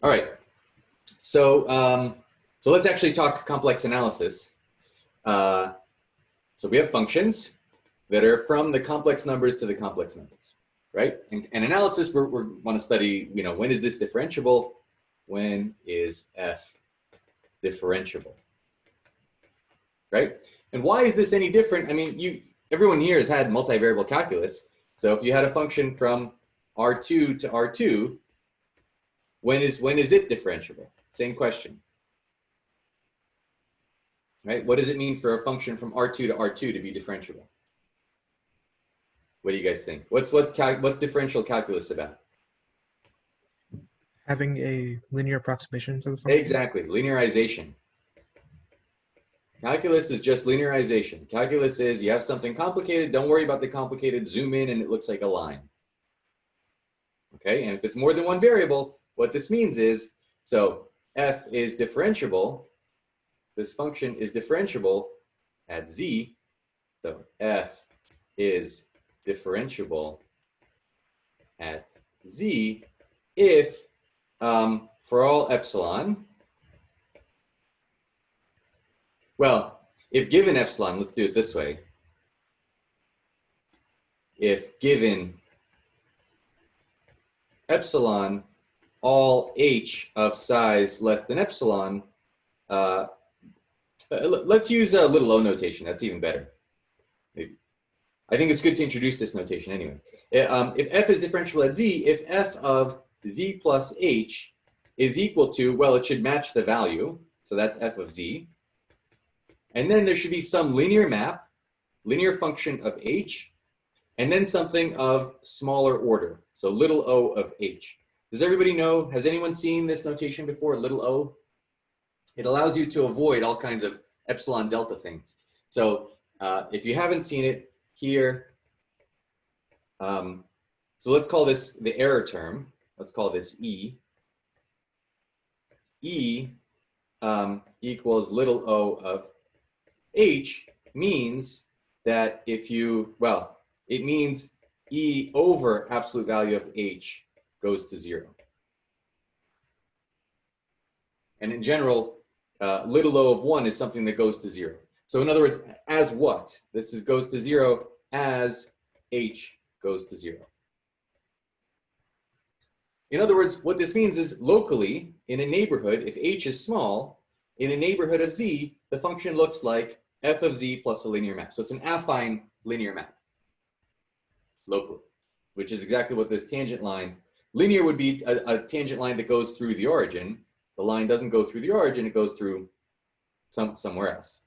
All right. So let's actually talk complex analysis. So we have functions that are from the complex numbers to the complex numbers, right? And analysis, we want to study, when is this differentiable? When is f differentiable, right? And why is this any different? I mean, everyone here has had multivariable calculus. So if you had a function from R2 to R2, when is it differentiable? Same question, right? What does it mean for a function from R2 to R2 to be differentiable? What do you guys think? What's differential calculus about? Having a linear approximation to the function. Exactly, linearization. Calculus is just linearization. Calculus is you have something complicated, don't worry about the complicated, zoom in and it looks like a line. Okay, and if it's more than one variable, what this means is, so f is differentiable, this function is differentiable at z, so f is differentiable at z if, for all epsilon, well, if given epsilon, let's do it this way. If given epsilon, all h of size less than epsilon, let's use a little o notation. That's even better. Maybe. I think it's good to introduce this notation anyway. If f is differentiable at z, if f of z plus h is equal to, well, it should match the value. So that's f of z. And then there should be some linear map, linear function of h, and then something of smaller order. So little o of h. Does everybody know, has anyone seen this notation before, little o? It allows you to avoid all kinds of epsilon delta things. So if you haven't seen it here, so let's call this the error term. Let's call this E. E equals little o of h means that if you, well, it means E over absolute value of h goes to 0. And in general, little o of 1 is something that goes to 0. So in other words, as what? This goes to 0 as h goes to 0. In other words, what this means is locally, in a neighborhood, if h is small, in a neighborhood of z, the function looks like f of z plus a linear map. So it's an affine linear map locally, which is exactly what this tangent line, linear would be a tangent line that goes through the origin. The line doesn't go through the origin, it goes through somewhere else.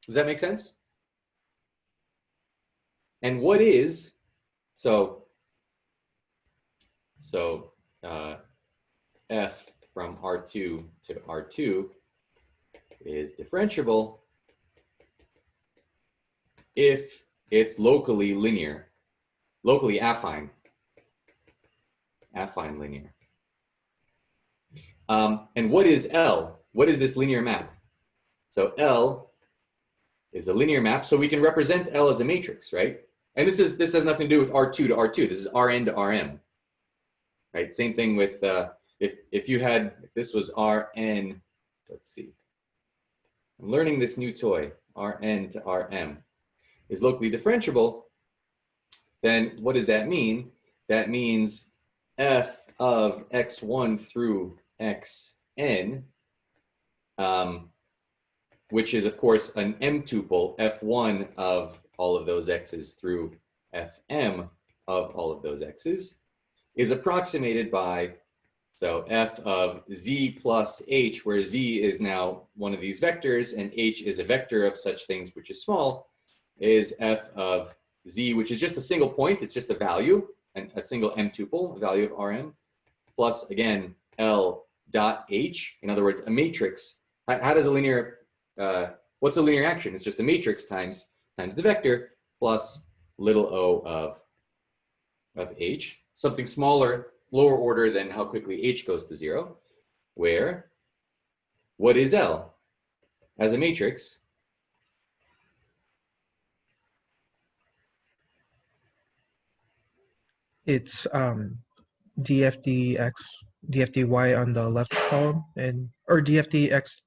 Does that make sense? And what is, so f from R2 to R2 is differentiable if it's locally linear, locally affine linear. And what is L? What is this linear map? So L is a linear map, so we can represent L as a matrix, right? And this has nothing to do with R2 to R2. This is Rn to Rm, right? Same thing with if this was Rn, let's see. I'm learning this new toy, Rn to Rm is locally differentiable, then what does that mean? That means f of x1 through xn, which is of course an m tuple, f1 of all of those x's through fm of all of those x's, is approximated by, so f of z plus h, where z is now one of these vectors and h is a vector of such things which is small, is f of z, which is just a single point, it's just a value, and a single m tuple, a value of Rm, plus again L dot h, in other words, a matrix. How does a linear, what's a linear action? It's just a matrix times the vector plus little o of h, something smaller, lower order than how quickly h goes to 0, where what is L as a matrix? It's df dx dfdy on the left column, and or dfdx.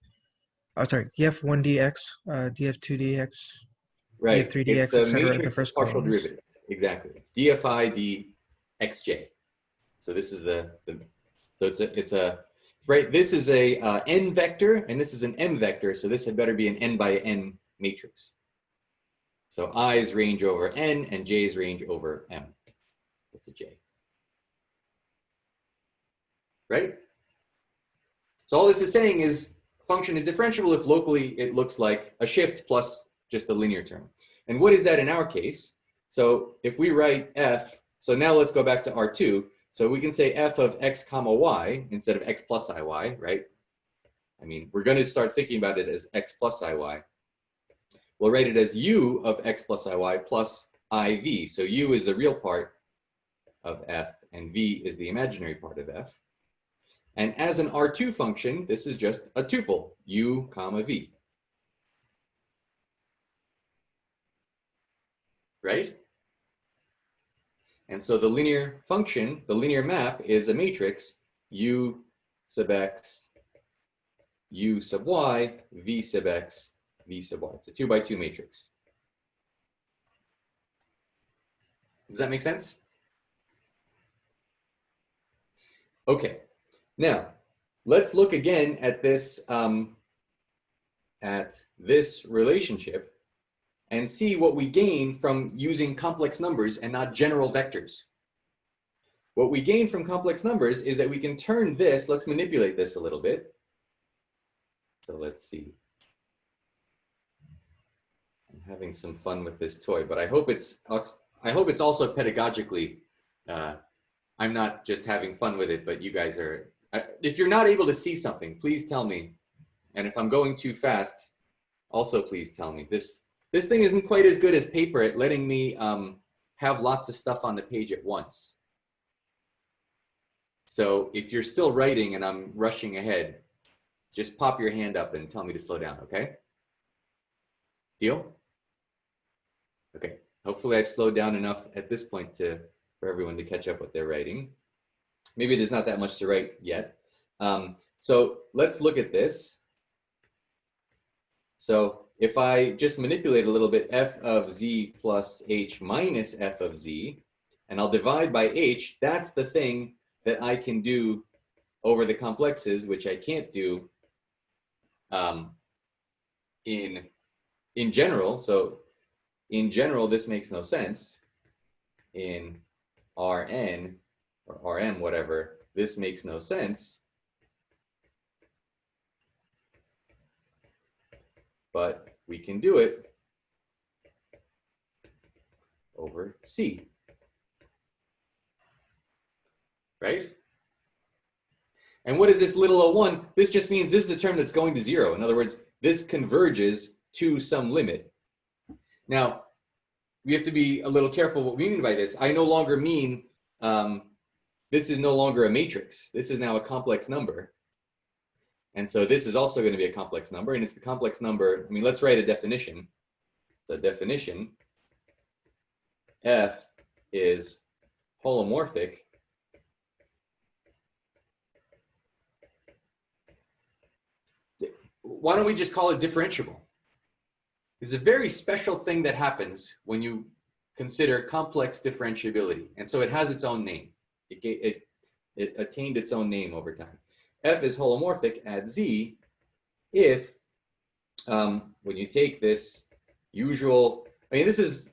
Oh, sorry, df1 dx, df2 dx, Right. df3 It's dx, the etc. in the matrix of first partial columns. derivatives. Exactly. It's dfi dxj. So this is so it's a right. This is a n vector, and this is an m vector. So this had better be an n by n matrix. So i's range over n and j's range over m. That's a j. Right. So all this is saying is function is differentiable if locally it looks like a shift plus just a linear term. And what is that in our case? So if we write f, so now let's go back to R2. So we can say f of x comma y instead of x plus iy, right? I mean, we're going to start thinking about it as x plus iy. We'll write it as u of x plus iy plus iv. So u is the real part of f and v is the imaginary part of f. And as an R2 function, this is just a tuple, u comma v. Right? And so the linear function, the linear map is a matrix u sub x, u sub y, v sub x, v sub y. It's a 2 by 2 matrix. Does that make sense? Okay. Now, let's look again at this relationship and see what we gain from using complex numbers and not general vectors. What we gain from complex numbers is that we can turn this, let's manipulate this a little bit. So let's see. I'm having some fun with this toy, but I hope it's also pedagogically, I'm not just having fun with it, but you guys are, if you're not able to see something, please tell me. And if I'm going too fast, also please tell me. This thing isn't quite as good as paper at letting me have lots of stuff on the page at once. So if you're still writing and I'm rushing ahead, just pop your hand up and tell me to slow down, okay? Deal? Okay, hopefully I've slowed down enough at this point for everyone to catch up what they're writing. Maybe there's not that much to write yet. So let's look at this. So if I just manipulate a little bit, f of z plus h minus f of z, and I'll divide by h, that's the thing that I can do over the complexes, which I can't do in general. So in general, this makes no sense. In Rn or Rm, whatever, this makes no sense. But we can do it over C. Right? And what is this little o1? This just means this is a term that's going to 0. In other words, this converges to some limit. Now, we have to be a little careful what we mean by this. I no longer mean this is no longer a matrix. This is now a complex number. And so this is also going to be a complex number. And it's the complex number. I mean, let's write a definition. The definition, F is holomorphic why don't we just call it differentiable? It's a very special thing that happens when you consider complex differentiability. And so it has its own name. It attained its own name over time. F is holomorphic at Z if, when you take this usual, I mean, this is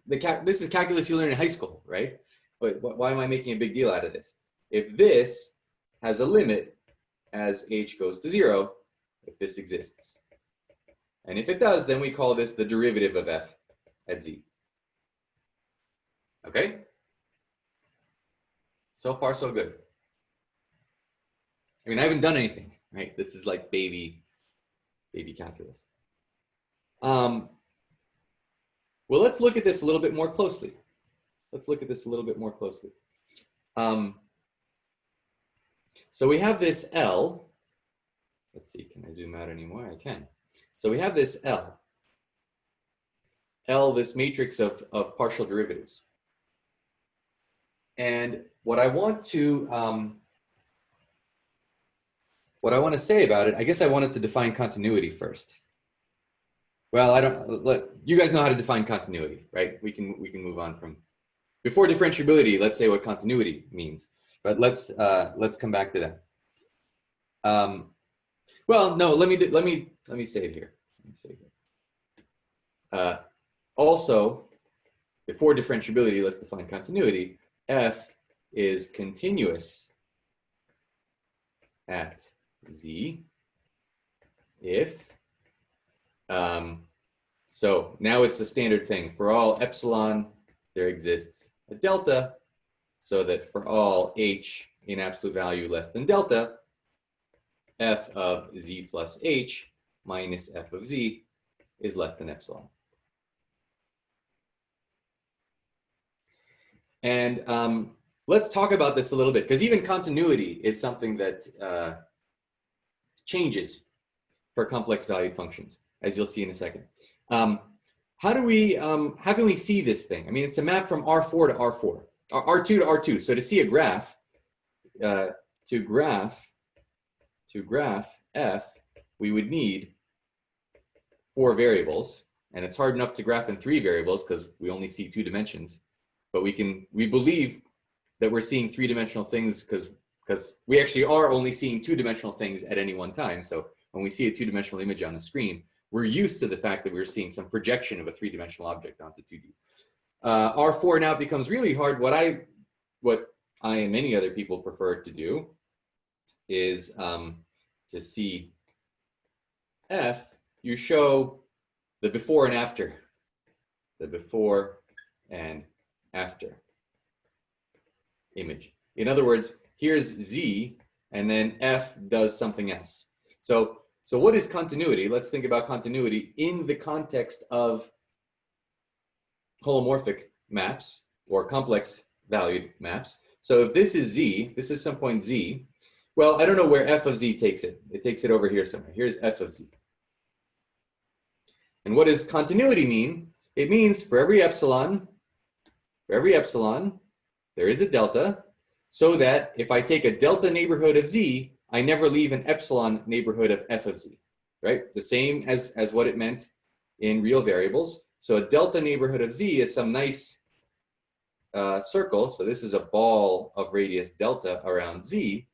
calculus you learn in high school, right? But why am I making a big deal out of this? If this has a limit as h goes to 0, if this exists. And if it does, then we call this the derivative of f at z. Okay? So far, so good. I mean, I haven't done anything, right? This is like baby calculus. Well, let's look at this a little bit more closely. So we have this L. Let's see, can I zoom out anymore? I can. So we have this L. L, this matrix of partial derivatives. And what I want to what I want to say about it, I guess I wanted to define continuity first. Well, I don't. You guys know how to define continuity, right? We can move on from before differentiability. Let's say what continuity means, but let's come back to that. Well, no. Let me say it here. Also, before differentiability, let's define continuity. F is continuous at Z if, so now it's a standard thing. For all epsilon, there exists a delta, so that for all h in absolute value less than delta, f of z plus h minus f of z is less than epsilon. And let's talk about this a little bit, because even continuity is something that changes for complex valued functions, as you'll see in a second. How can we see this thing? I mean, it's a map from R4 to R4, R2 to R2. So to see a graph, to graph f, we would need 4 variables, and it's hard enough to graph in 3 variables because we only see 2 dimensions. But we believe that we're seeing 3-dimensional things because we actually are only seeing 2-dimensional things at any one time. So when we see a 2-dimensional image on the screen, we're used to the fact that we're seeing some projection of a 3-dimensional object onto 2D. R4 now becomes really hard. What I and many other people prefer to do is to see F, you show the before and after. The before and after image. In other words, here's Z, and then F does something else. So what is continuity? Let's think about continuity in the context of holomorphic maps or complex valued maps. So if this is Z, this is some point Z, well, I don't know where F of Z takes it. It takes it over here somewhere. Here's F of Z. And what does continuity mean? It means for every epsilon, there is a delta, so that if I take a delta neighborhood of Z, I never leave an epsilon neighborhood of F of Z, right? The same as what it meant in real variables. So a delta neighborhood of Z is some nice circle. So this is a ball of radius delta around Z.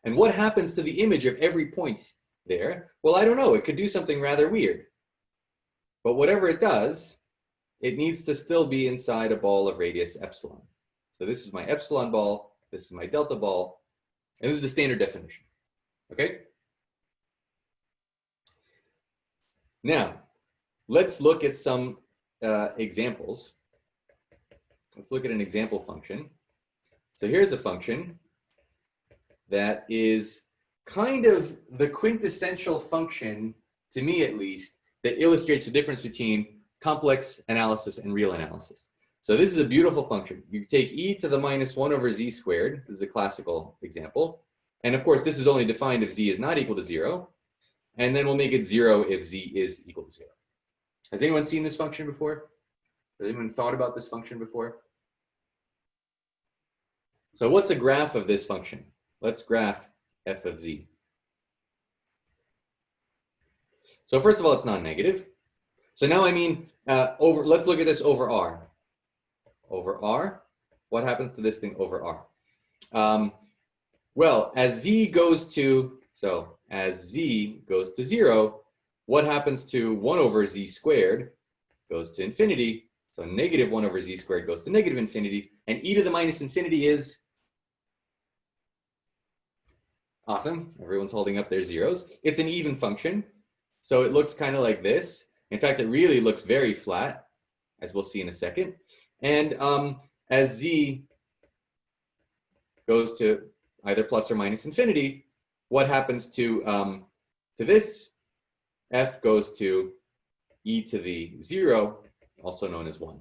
And what happens to the image of every point there? Well, I don't know. It could do something rather weird. But whatever it does, it needs to still be inside a ball of radius epsilon. So this is my epsilon ball, this is my delta ball, and this is the standard definition, okay? Now, let's look at some examples. Let's look at an example function. So here's a function that is kind of the quintessential function, to me at least, that illustrates the difference between complex analysis and real analysis. So this is a beautiful function. You take e to the minus 1 over z squared. This is a classical example. And of course, this is only defined if z is not equal to 0. And then we'll make it 0 if z is equal to 0. Has anyone seen this function before? Has anyone thought about this function before? So what's a graph of this function? Let's graph f of z. So first of all, it's non-negative. So now I mean, let's look at this over R. Over R, what happens to this thing over R? Well, as z goes to 0, what happens to 1 over z squared goes to infinity. So negative 1 over z squared goes to negative infinity. And e to the minus infinity is awesome. Everyone's holding up their zeros. It's an even function. So it looks kind of like this. In fact, it really looks very flat, as we'll see in a second. And as z goes to either plus or minus infinity, what happens to this? F goes to e to the 0, also known as 1.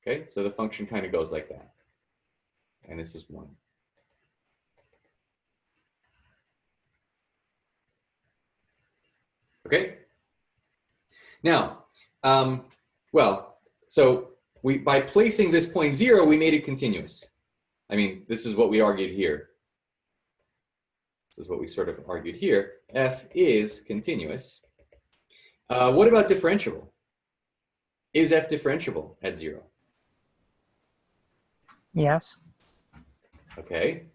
Okay, so the function kind of goes like that. And this is 1. Okay. Now, so by placing this point 0, we made it continuous. I mean, this is what we argued here. this is what we sort of argued here, f is continuous. What about differentiable? Is f differentiable at 0? Yes. Okay.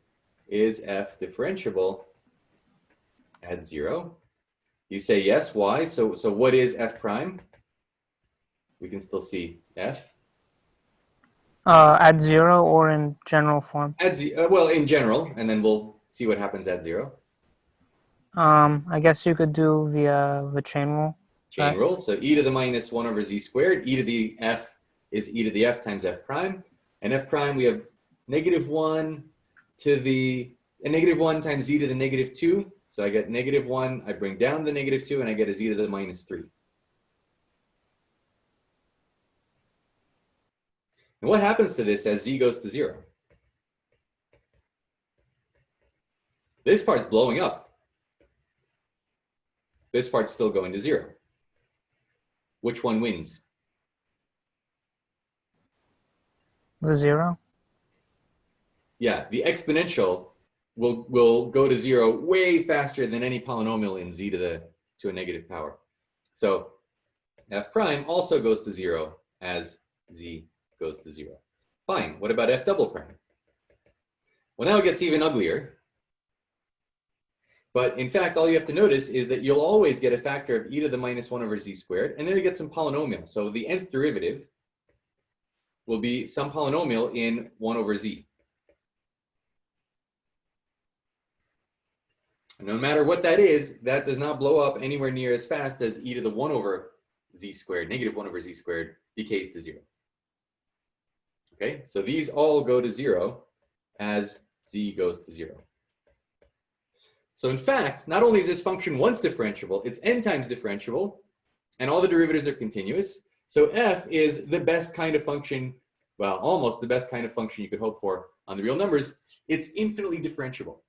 Is f differentiable at 0? You say yes. Why? So what is f prime? We can still see f. At 0 or in general form? At well, in general, and then we'll see what happens at 0. I guess you could do the chain rule. Chain Right. rule. So e to the minus 1 over z squared. E to the f is e to the f times f prime. And f prime, we have -1 to the, -1 times z to the -2. So I get -1, I bring down the -2, and I get a z to the -3. And what happens to this as z goes to 0? This part's blowing up. This part's still going to 0. Which one wins? The 0? Yeah, the exponential will go to 0 way faster than any polynomial in z to a negative power. So f prime also goes to 0 as z goes to 0. Fine. What about f double prime? Well, now it gets even uglier. But in fact, all you have to notice is that you'll always get a factor of e to the minus 1 over z squared, and then you get some polynomial. So the nth derivative will be some polynomial in 1 over z. And no matter what that is, that does not blow up anywhere near as fast as e to the 1 over z squared, -1 over z squared, decays to 0. Okay, so these all go to 0 as z goes to 0. So in fact, not only is this function once differentiable, it's n times differentiable, and all the derivatives are continuous. So f is the best kind of function, well, almost the best kind of function you could hope for on the real numbers. It's infinitely differentiable.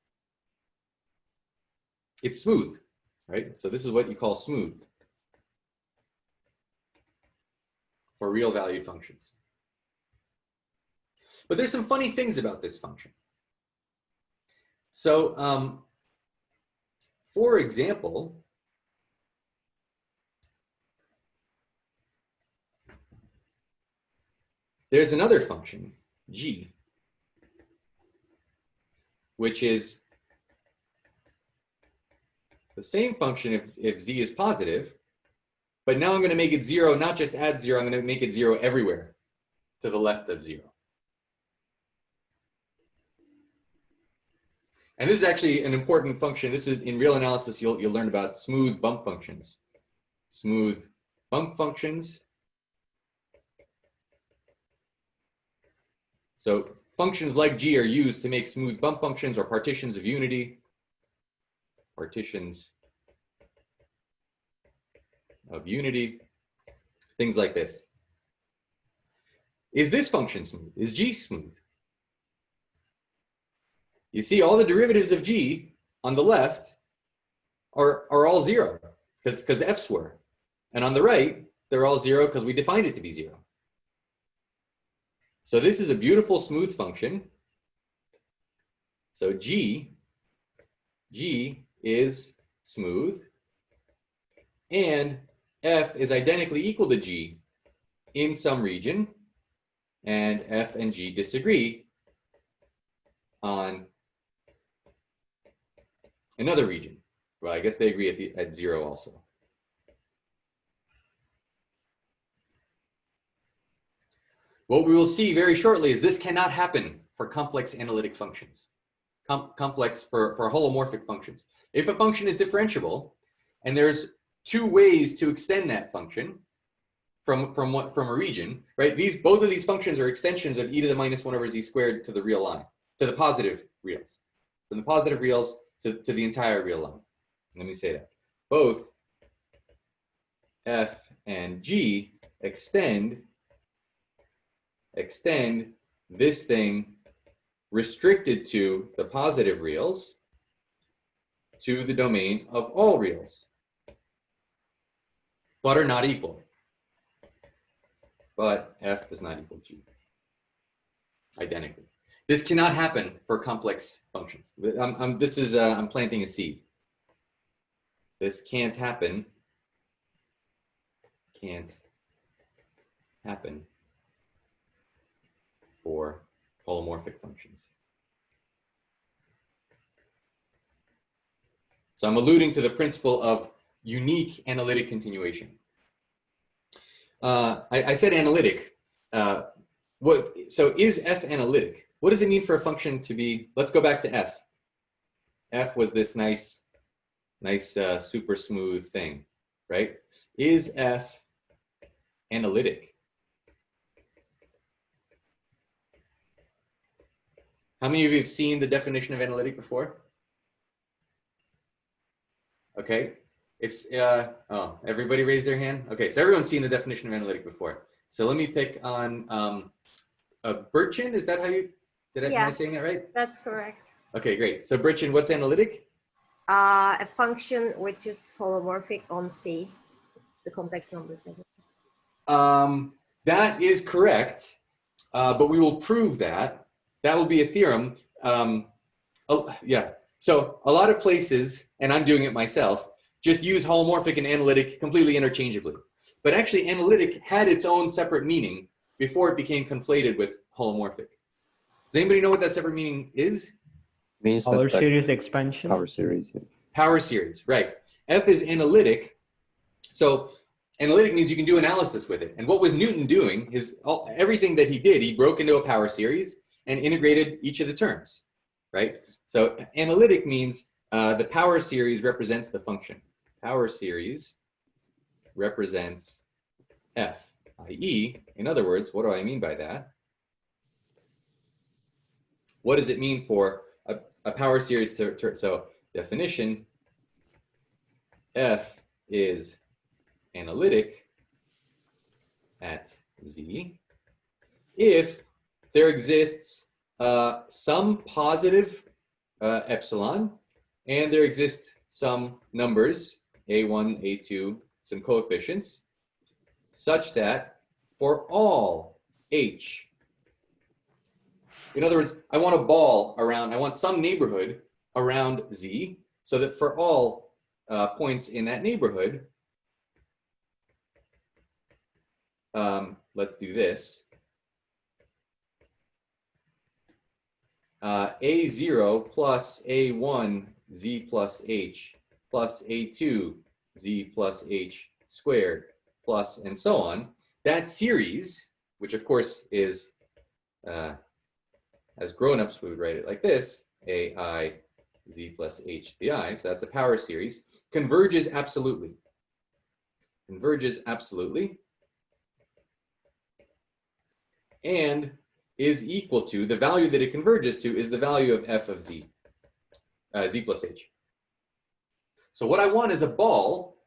It's smooth, right? So this is what you call smooth for real valued functions. But there's some funny things about this function. So, for example, there's another function, g, which is the same function if z is positive, but now I'm going to make it 0, not just at 0, I'm going to make it 0 everywhere to the left of 0. And this is actually an important function. This is, in real analysis, you'll learn about smooth bump functions. Smooth bump functions. So functions like g are used to make smooth bump functions or partitions of unity. Partitions of unity. Things like this. Is this function smooth? Is g smooth? You see all the derivatives of g on the left are all 0 because f's were. And on the right, they're all 0 because we defined it to be 0. So this is a beautiful smooth function. So g is smooth, and f is identically equal to g in some region, and f and g disagree on another region. Well, I guess they agree at 0 also. What we will see very shortly is this cannot happen for complex analytic functions. Complex for holomorphic functions. If a function is differentiable, and there's 2 ways to extend that function from a region, right? Both of these functions are extensions of e to the minus 1 over z squared to the real line, to the positive reals. From the positive reals to the entire real line. Let me say that. Both f and g extend this thing restricted to the positive reals to the domain of all reals, but are not equal. But f does not equal g identically. This cannot happen for complex functions. I'm planting a seed. This can't happen. Can't happen for holomorphic functions. So I'm alluding to the principle of unique analytic continuation. I said analytic. So is f analytic? What does it mean for a function to be? Let's go back to f. F was this nice super smooth thing, right? Is f analytic? How many of you have seen the definition of analytic before? Okay, everybody raised their hand. Okay, so everyone's seen the definition of analytic before. So let me pick on Burchin. Is that how you am I saying that right? That's correct. Okay, great. So Burchin, what's analytic? A function which is holomorphic on C, the complex numbers. That is correct, but we will prove that. That will be a theorem. Yeah. So a lot of places, and I'm doing it myself, just use holomorphic and analytic completely interchangeably. But actually, analytic had its own separate meaning before it became conflated with holomorphic. Does anybody know what that separate meaning is? Means Power series expansion. Power series. Yeah. Power series, right. F is analytic. So analytic means you can do analysis with it. And what was Newton doing is everything that he did, he broke into a power series and integrated each of the terms, right? So analytic means the power series represents the function. Power series represents f, i.e., in other words, what do I mean by that? What does it mean for a power series so definition, f is analytic at z if there exists some positive epsilon, and there exist some numbers, a1, a2, some coefficients, such that for all h, in other words, I want a ball around, I want some neighborhood around z, so that for all points in that neighborhood, let's do this. A0 plus A1 z plus h plus A2 z plus h squared plus and so on. That series, which of course is, as grown-ups we would write it like this, ai z plus h bi, so that's a power series, converges absolutely. Converges absolutely. And is equal to, the value that it converges to is the value of f of z, z plus h. So what I want is a ball.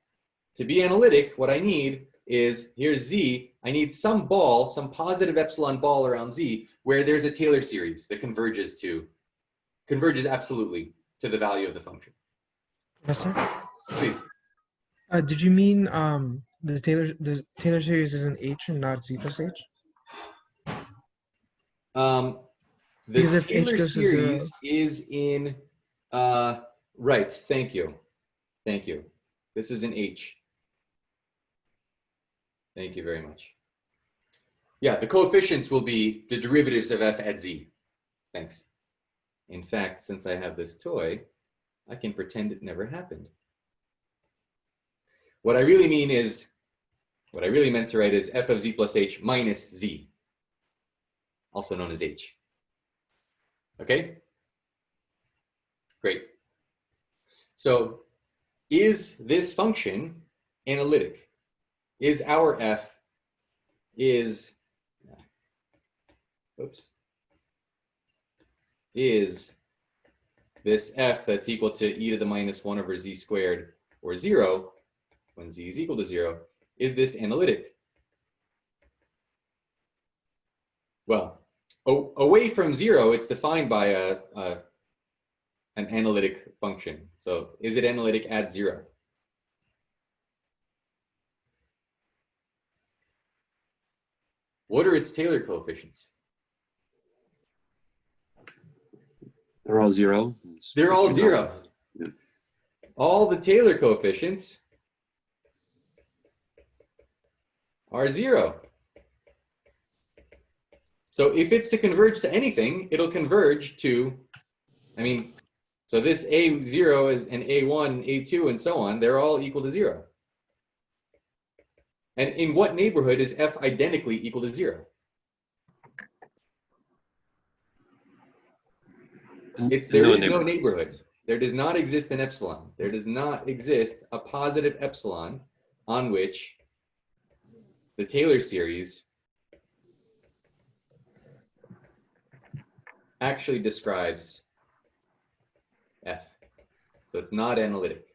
To be analytic, what I need is, here's z, I need some ball, some positive epsilon ball around z, where there's a Taylor series that converges absolutely to the value of the function. Professor, Please. did you mean the Taylor series is an H and not Z plus H? The Because if H Taylor goes to 0. series is in, right, thank you. Thank you. This is an H. Thank you very much. Yeah, the coefficients will be the derivatives of f at z. Thanks. In fact, since I have this toy, I can pretend it never happened. What I really mean is, what I really meant to write is f of z plus h minus z, also known as h. Okay? Great. So is this function analytic? Is our f, is this f that's equal to e to the minus 1 over z squared, or 0, when z is equal to 0, is this analytic? Well, away from 0, it's defined by an analytic function. So is it analytic at 0? What are its Taylor coefficients? They're all zero. They're all You know. zero. Yeah. All the Taylor coefficients are zero. So if it's to converge to anything, it'll converge to, I mean, so this A0 is an A1, A2, and so on, they're all equal to zero. And in what neighborhood is F identically equal to zero? There is no neighborhood. There does not exist an epsilon. There does not exist a positive epsilon on which the Taylor series actually describes F. So it's not analytic.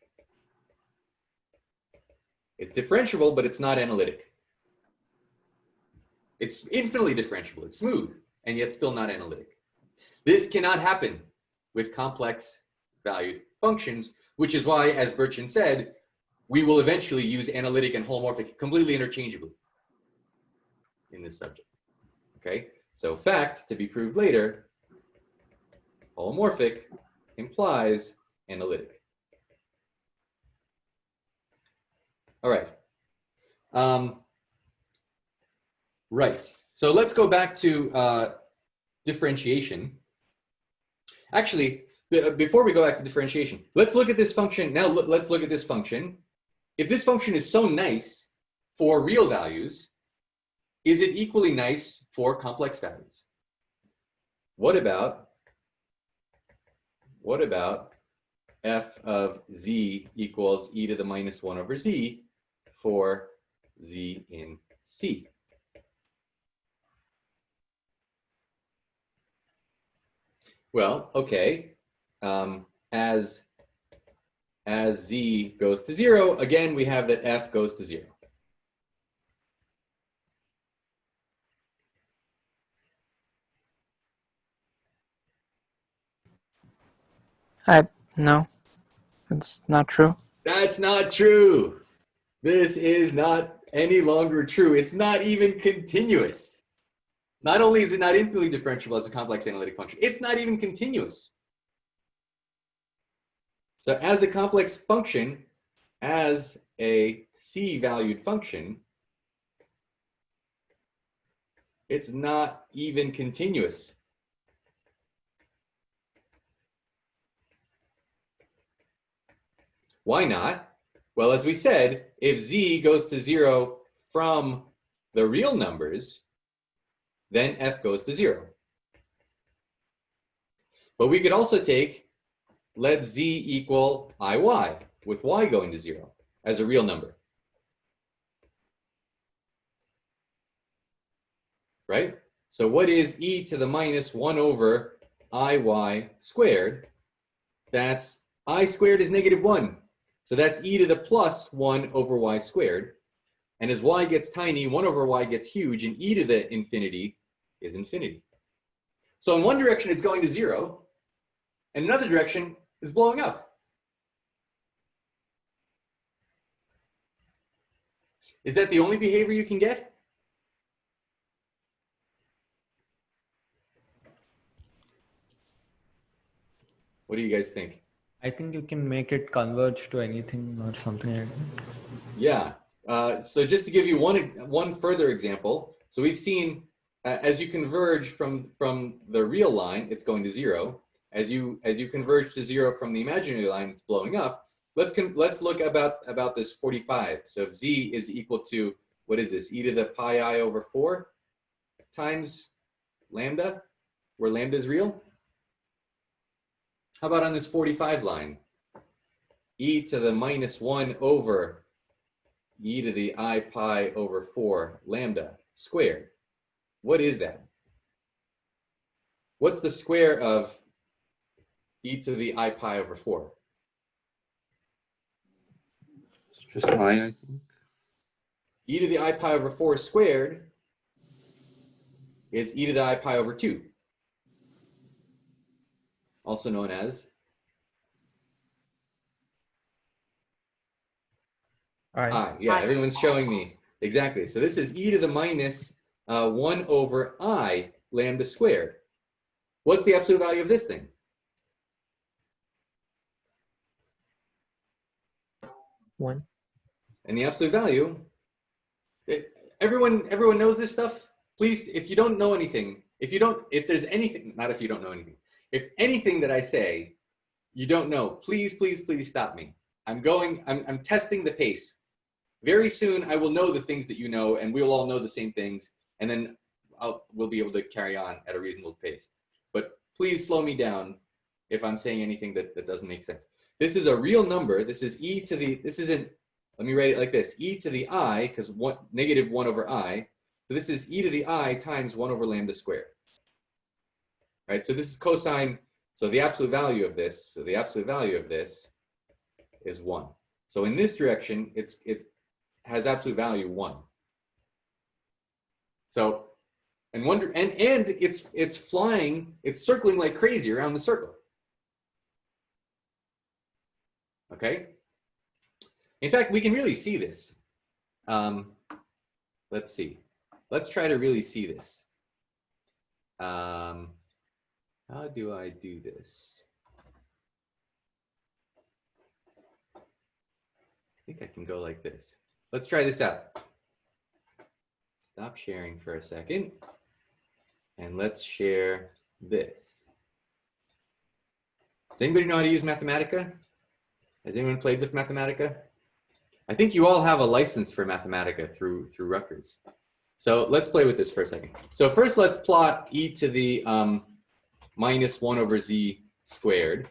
It's differentiable, but it's not analytic. It's infinitely differentiable. It's smooth, and yet still not analytic. This cannot happen with complex valued functions, which is why, as Bertrand said, we will eventually use analytic and holomorphic completely interchangeably in this subject. Okay, so fact, to be proved later, holomorphic implies analytic. All right. Right. So let's go back to differentiation. Actually, before we go back to differentiation, let's look at this function. Now let's look at this function. If this function is so nice for real values, is it equally nice for complex values? What about f of z equals e to the minus 1 over z for z in C? Well, okay, as z goes to 0, again, we have that f goes to 0. No, it's not true. That's not true. This is not any longer true. It's not even continuous. Not only is it not infinitely differentiable as a complex analytic function, it's not even continuous. So as a complex function, as a C-valued function, it's not even continuous. Why not? Well, as we said, if z goes to 0 from the real numbers, then f goes to 0. But we could also take, let z equal iy, with y going to 0 as a real number. Right? So what is e to the minus 1 over iy squared? That's I squared is -1. So that's e to the plus 1 over y squared. And as y gets tiny, 1 over y gets huge, and e to the infinity is infinity. So in one direction, it's going to 0, and another direction is blowing up. Is that the only behavior you can get? What do you guys think? I think you can make it converge to anything or something like that. Yeah. So just to give you one further example, so we've seen as you converge from the real line, it's going to 0. As you converge to 0 from the imaginary line, it's blowing up. Let's look about this 45. So if z is equal to, what is this, e to the pi I over 4 times lambda, where lambda is real? How about on this 45 line? E to the minus 1 over e to the I pi over 4 lambda squared. What is that? What's the square of e to the I pi over 4? It's just I think. E to the I pi over 4 squared is e to the I pi over 2. Also known as I. Yeah, everyone's showing me. Exactly. So this is e to the minus 1 over I lambda squared. What's the absolute value of this thing? 1. And the absolute value, everyone knows this stuff. Please, if you don't know anything, if there's anything, not if you don't know anything, if anything that I say you don't know, please stop me. I'm testing the pace. Very soon I will know the things that you know, and we'll all know the same things, and then we'll be able to carry on at a reasonable pace. But please slow me down if I'm saying anything that doesn't make sense. This is a real number. This is e to the, this isn't, let me write it like this, e to the I, because negative 1 over I. So this is e to the I times 1 over lambda squared. Right, so this is cosine, so the absolute value of this, is 1. So in this direction, it has absolute value 1. So, and it's flying, it's circling like crazy around the circle. Okay? In fact, we can really see this. Let's see. Let's try to really see this. How do I do this? I think I can go like this. Let's try this out. Stop sharing for a second. And let's share this. Does anybody know how to use Mathematica? Has anyone played with Mathematica? I think you all have a license for Mathematica through Rutgers. So let's play with this for a second. So first let's plot e to the minus 1 over z squared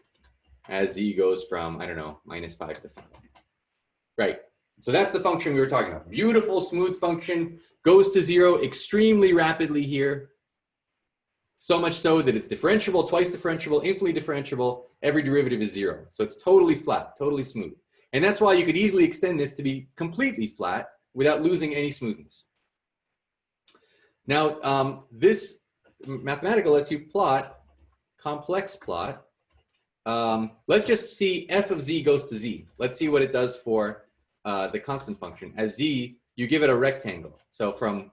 as z goes from, I don't know, -5 to 5. Right. So that's the function we were talking about. Beautiful, smooth function, goes to 0 extremely rapidly here. So much so that it's differentiable, twice differentiable, infinitely differentiable. Every derivative is 0. So it's totally flat, totally smooth. And that's why you could easily extend this to be completely flat without losing any smoothness. Now, this Mathematica lets you plot, complex plot. Let's just see f of z goes to z. Let's see what it does for the constant function. As z, you give it a rectangle. So from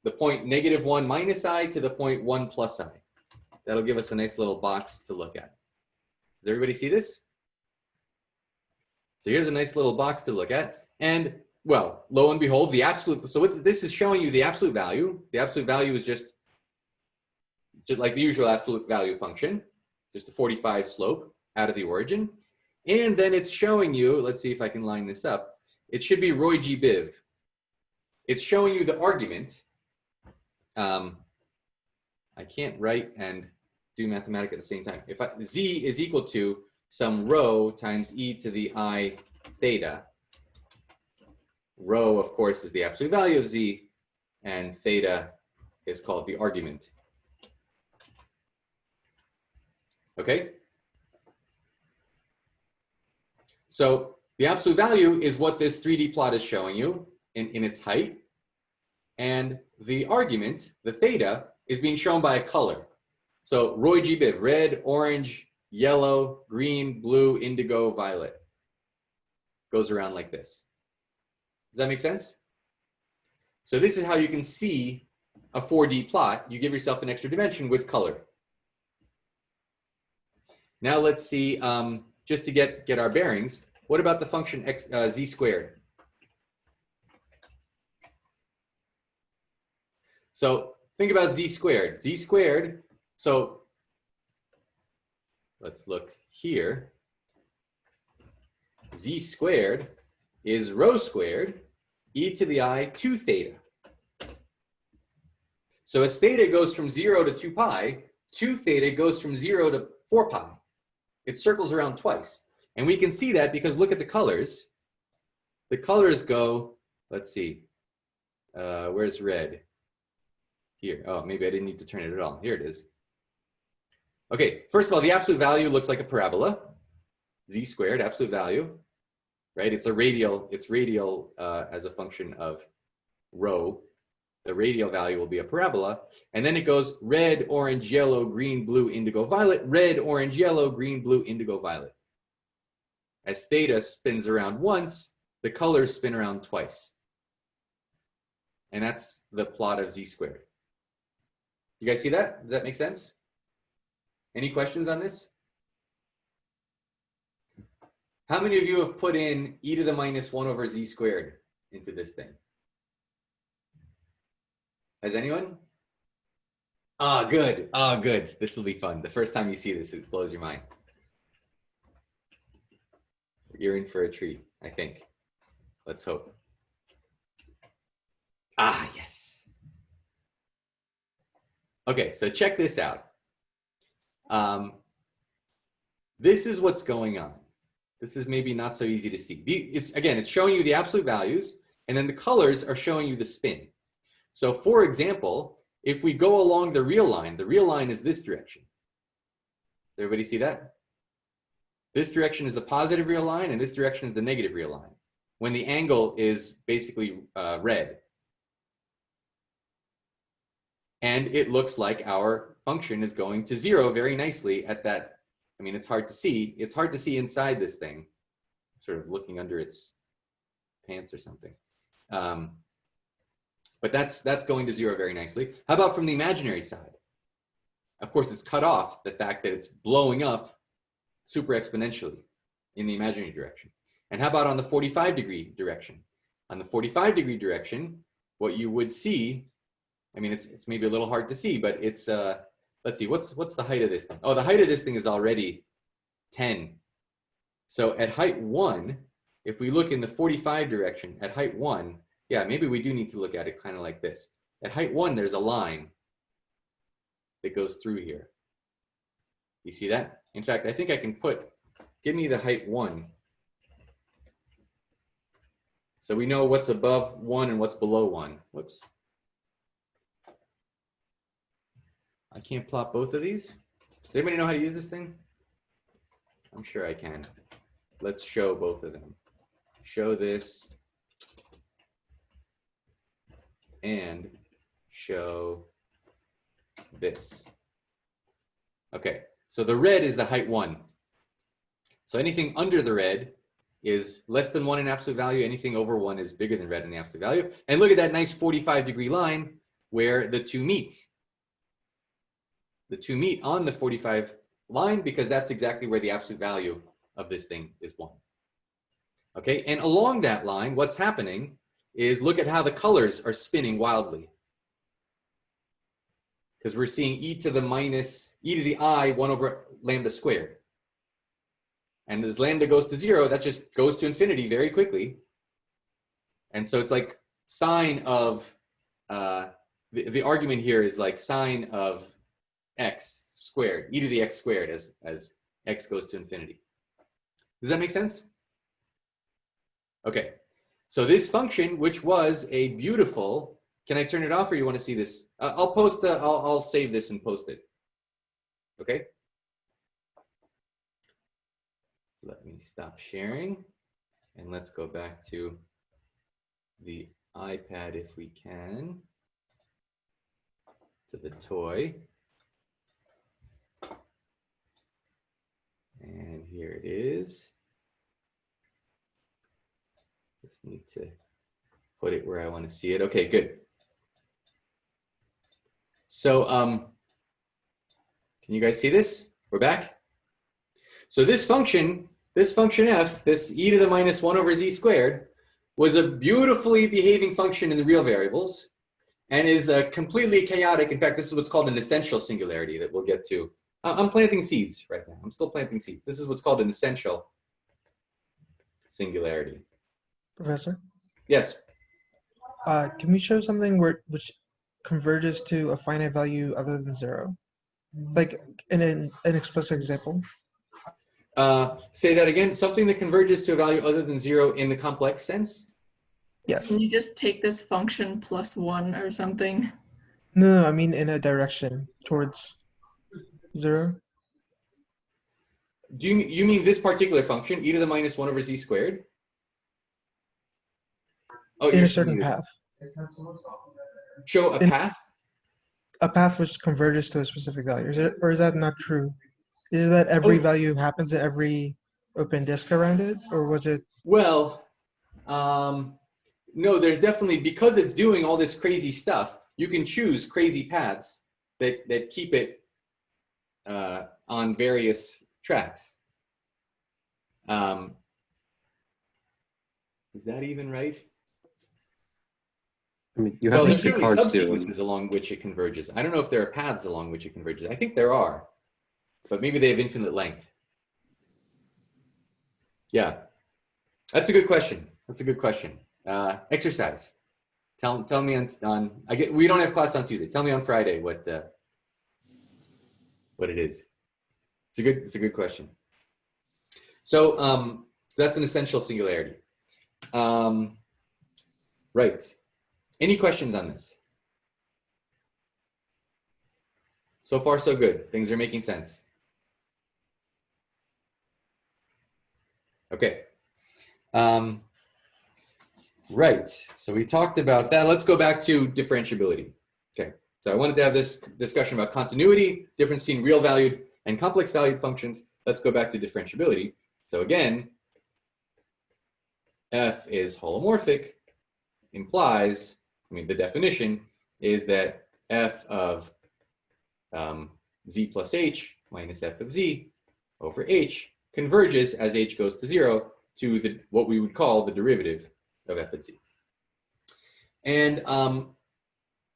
the point -1 minus I to the point 1 plus I. That'll give us a nice little box to look at. Does everybody see this? So here's a nice little box to look at. And well, lo and behold, the absolute, so what this is showing you the absolute value. The absolute value is just like the usual absolute value function, just a 45 slope out of the origin. And then it's showing you, let's see if I can line this up. It should be Roy G. Biv. It's showing you the argument. I can't write and do Mathematica at the same time. If z is equal to some rho times e to the I theta. Rho, of course, is the absolute value of z, and theta is called the argument. Okay? So the absolute value is what this 3D plot is showing you in its height. And the argument, the theta, is being shown by a color. So Roy G. Biv, red, orange, yellow, green, blue, indigo, violet. Goes around like this. Does that make sense? So this is how you can see a 4D plot. You give yourself an extra dimension with color. Now let's see, just to get our bearings, what about the function z squared? So think about z squared. Z squared, so let's look here. Z squared is rho squared e to the I 2 theta. So as theta goes from 0 to 2 pi, 2 theta goes from 0 to 4 pi. It circles around twice. And we can see that because look at the colors. The colors go, let's see, where's red? Here, oh, maybe I didn't need to turn it at all. Here it is. Okay, first of all, the absolute value looks like a parabola. Z squared, absolute value, right? It's radial as a function of rho. The radial value will be a parabola. And then it goes red, orange, yellow, green, blue, indigo, violet, red, orange, yellow, green, blue, indigo, violet. As theta spins around once, the colors spin around twice. And that's the plot of z squared. You guys see that? Does that make sense? Any questions on this? How many of you have put in e to the minus 1 over z squared into this thing? Has anyone? Ah, good. Ah, good. This will be fun. The first time you see this, it blows your mind. You're in for a treat, I think. Let's hope. Ah, yes. Okay, so check this out. This is what's going on. This is maybe not so easy to see. Again, it's showing you the absolute values, and then the colors are showing you the spin. So for example, if we go along the real line is this direction. Everybody see that? This direction is the positive real line, and this direction is the negative real line, when the angle is basically red. And it looks like our function is going to 0 very nicely at that. I mean, it's hard to see. It's hard to see inside this thing, sort of looking under its pants or something. But that's going to 0 very nicely. How about from the imaginary side? Of course, it's cut off the fact that it's blowing up super exponentially in the imaginary direction. And how about on the 45-degree direction? On the 45-degree direction, what you would see, I mean, it's maybe a little hard to see, but it's, let's see, what's the height of this thing? Oh, the height of this thing is already 10. So at height 1, if we look in the 45 direction, at height 1, yeah, maybe we do need to look at it kind of like this. At height 1, there's a line that goes through here. You see that? In fact, I think I can give me the height 1. So we know what's above 1 and what's below 1. Whoops. I can't plot both of these. Does anybody know how to use this thing? I'm sure I can. Let's show both of them. Show this and show this. Okay, so the red is the height 1. So anything under the red is less than 1 in absolute value. Anything over 1 is bigger than red in the absolute value. And look at that nice 45-degree line where the two meet. The two meet on the 45 line because that's exactly where the absolute value of this thing is 1. Okay, and along that line, what's happening is look at how the colors are spinning wildly. Because we're seeing e to the I 1 over lambda squared. And as lambda goes to 0, that just goes to infinity very quickly. And so it's like sine of, the argument here is like sine of x squared, e to the x squared as x goes to infinity. Does that make sense? Okay, so this function, which was a beautiful, can I turn it off or you want to see this? I'll save this and post it. Okay. Let me stop sharing and let's go back to the iPad if we can, to the toy. And here it is. Just need to put it where I want to see it. Okay, good. So can you guys see this? We're back. So this function f, this e to the minus 1 over z squared, was a beautifully behaving function in the real variables and is completely chaotic. In fact, this is what's called an essential singularity that we'll get to. I'm planting seeds right now. I'm still planting seeds. This is what's called an essential singularity. Professor, Yes. can we show something which converges to a finite value other than 0? Like in an explicit example. Say that again. Something that converges to a value other than 0 in the complex sense? Yes. Can you just take this function plus 1 or something? No, I mean in a direction towards 0. Do you mean this particular function, e to the minus 1 over z squared? Oh, In a certain path. Show a path? A path which converges to a specific value. Or is that not true? Is it that every value happens in every open disk around it? Or was it? Well, no, there's definitely, because it's doing all this crazy stuff, you can choose crazy paths that keep it on various tracks. Is that even right? I mean, you Well, have the there's two certainly cards too. subsequences along which it converges. I don't know if there are paths along which it converges. I think there are, but maybe they have infinite length. Yeah, that's a good question. That's a good question. Exercise. Tell me on we don't have class on Tuesday. Tell me on Friday what it is. It's a good question. So that's an essential singularity. Right. Any questions on this? So far, so good. Things are making sense. Okay. Right. So we talked about that. Let's go back to differentiability. Okay. So I wanted to have this discussion about continuity, difference between real valued and complex valued functions. Let's go back to differentiability. So again, f is holomorphic implies, the definition is that f of z plus h minus f of z over h converges as h goes to 0 to what we would call the derivative of f of z. And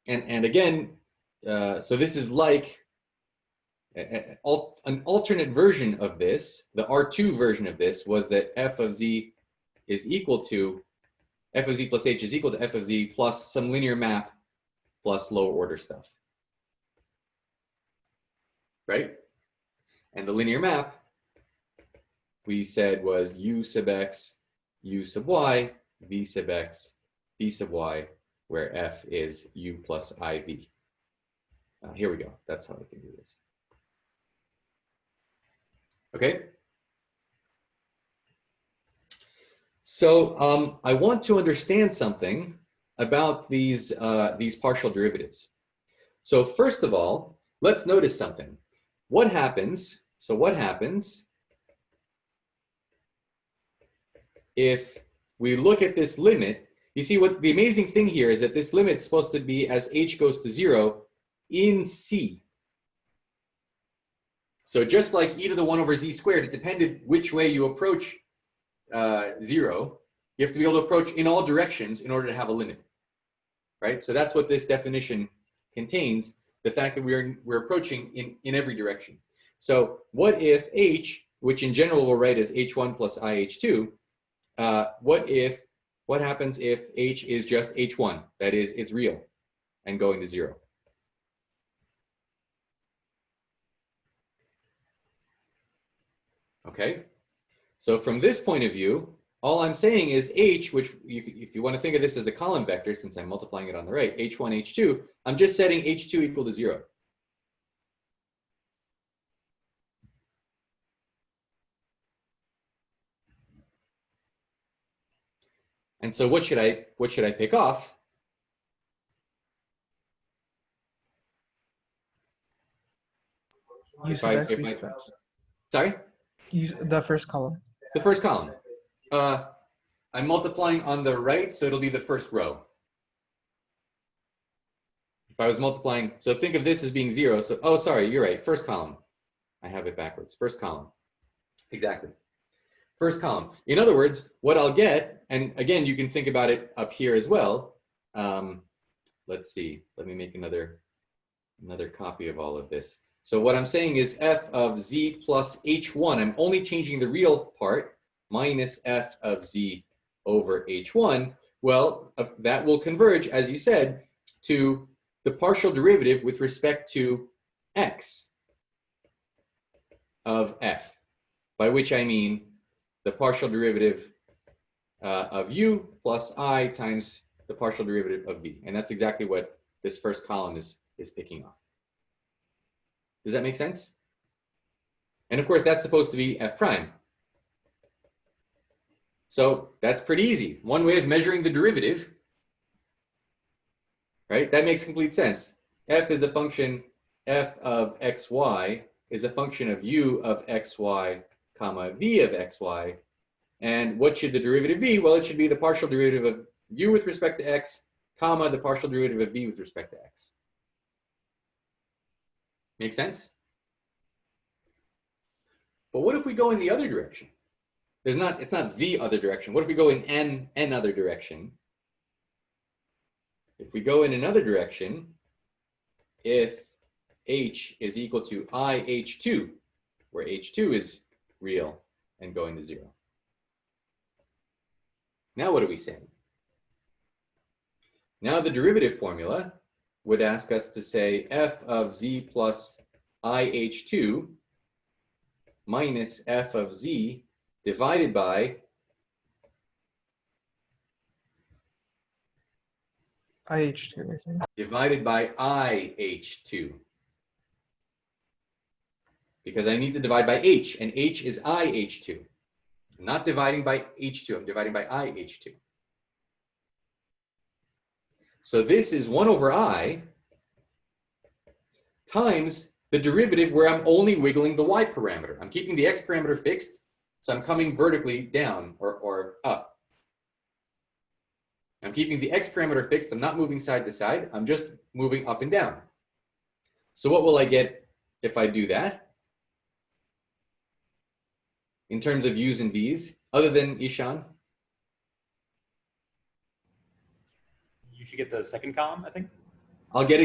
again, so this is like an alternate version of this. The R2 version of this was that f of z is equal to f of z plus h is equal to f of z plus some linear map plus lower order stuff. Right? And the linear map we said was u sub x, u sub y, v sub x, v sub y, where f is u plus iv. Here we go. That's how I can do this. Okay. So I want to understand something about these partial derivatives. So first of all, let's notice something. What happens? So what happens if we look at this limit? You see, what the amazing thing here is that this limit is supposed to be as h goes to 0 in C. So just like e to the 1 over z squared, it depended which way you approach 0. You have to be able to approach in all directions in order to have a limit, right? So that's what this definition contains, the fact that we're approaching in every direction. So what if h, which in general we'll write as h1 plus ih2, what happens if h is just h1? That is, it's real and going to 0. Okay, so from this point of view, all I'm saying is h, which if you want to think of this as a column vector, since I'm multiplying it on the right, h1, h2, I'm just setting h2 equal to 0. And so what should I pick off? U sub x, v sub x. Sorry? Use the first column. The first column. I'm multiplying on the right, so it'll be the first row. If I was multiplying, so think of this as being 0. So, oh, sorry, you're right. First column. I have it backwards. First column. Exactly. First column. In other words, what I'll get, and again, you can think about it up here as well. Let's see. Let me make another copy of all of this. So what I'm saying is f of z plus h1. I'm only changing the real part, minus f of z over h1. Well, that will converge, as you said, to the partial derivative with respect to x of f, by which I mean the partial derivative of u plus I times the partial derivative of v. And that's exactly what this first column is picking off. Does that make sense? And of course, that's supposed to be f prime. So that's pretty easy. One way of measuring the derivative, right? That makes complete sense. F is a function, f of xy is a function of u of xy comma v of xy. And what should the derivative be? Well, it should be the partial derivative of u with respect to x, comma, the partial derivative of v with respect to x. Make sense? But what if we go in the other direction? it's not the other direction. What if we go in n other direction? If we go in another direction, if h is equal to IH2, where H2 is real and going to 0. Now what are we saying? Now the derivative formula would ask us to say f of z plus IH2 minus f of z divided by IH2, I think. divided by IH2. Because I need to divide by h, and h is IH2. I'm not dividing by H2, I'm dividing by IH2. So this is 1 over I times the derivative where I'm only wiggling the y parameter. I'm keeping the x parameter fixed, so I'm coming vertically down or up. I'm keeping the x parameter fixed, I'm not moving side to side, I'm just moving up and down. So what will I get if I do that? In terms of u's and v's, other than Ishan? You should get the second column, I think. I'll get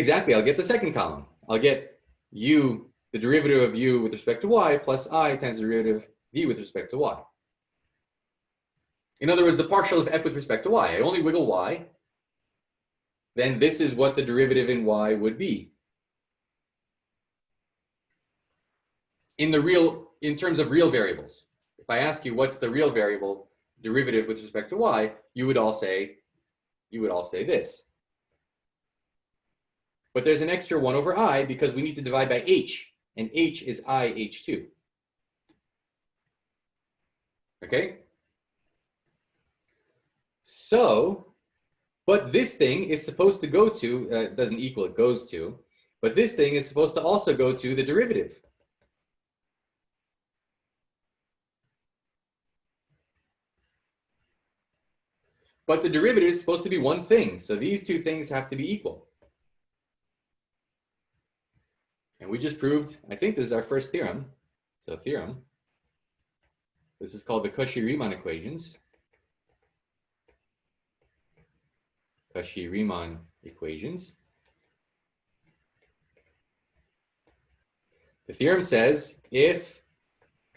the second column. I'll get u, the derivative of u with respect to y, plus I times the derivative of v with respect to y. In other words, the partial of f with respect to y. I only wiggle y, then this is what the derivative in y would be. In terms of real variables. If I ask you what's the real variable derivative with respect to y, you would all say this. But there's an extra 1 over I because we need to divide by h, and h is IH2. Okay? So, but this thing is supposed to go to, doesn't equal, it goes to, but this thing is supposed to also go to the derivative. But the derivative is supposed to be one thing, so these two things have to be equal. And we just proved, I think this is our first theorem. So theorem. This is called the Cauchy-Riemann equations. Cauchy-Riemann equations. The theorem says if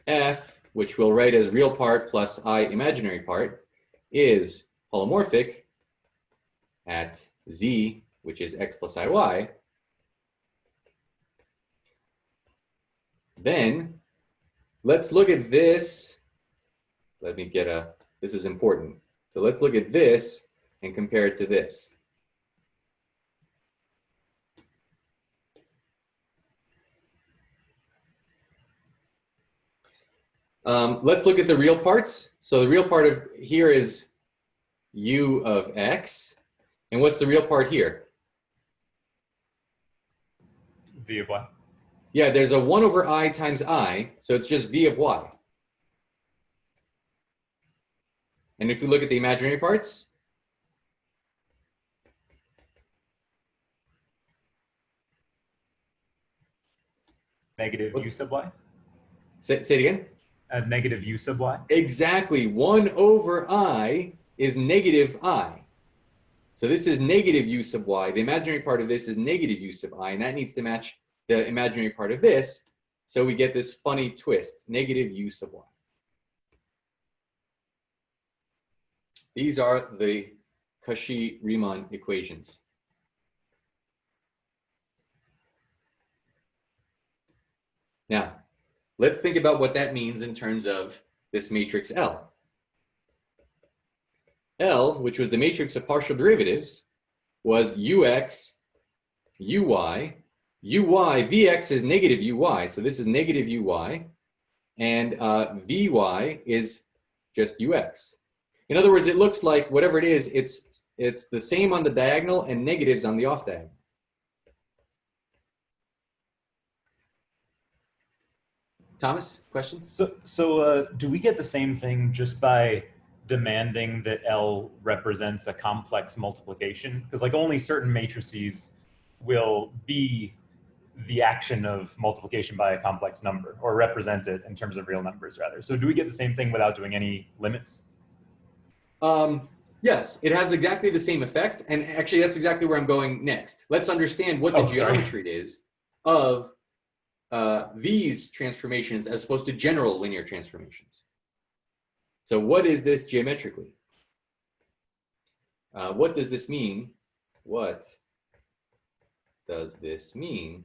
f, which we'll write as real part plus I imaginary part, is holomorphic at z, which is x plus iy, then let's look at this. This is important. So let's look at this and compare it to this. Let's look at the real parts. So the real part of here is u of x. And what's the real part here? V of y. Yeah, there's a 1 over I times I, so it's just v of y. And if we look at the imaginary parts, Negative u sub y. say it again. Negative u sub y. Exactly, 1 over I is negative I. So this is negative u sub y. The imaginary part of this is negative u sub I, and that needs to match the imaginary part of this. So we get this funny twist, negative u sub y. These are the Cauchy-Riemann equations. Now, let's think about what that means in terms of this matrix L. L, which was the matrix of partial derivatives, was ux, uy, vx is negative uy, so this is negative uy, and vy is just ux. In other words, it looks like whatever it is, it's the same on the diagonal and negatives on the off diagonal. Thomas, questions? So do we get the same thing just by demanding that L represents a complex multiplication? Because like only certain matrices will be the action of multiplication by a complex number, or represent it in terms of real numbers rather. So do we get the same thing without doing any limits? Yes, it has exactly the same effect. And actually, that's exactly where I'm going next. Let's understand what the geometry is of these transformations as opposed to general linear transformations. So what is this geometrically? What does this mean? What does this mean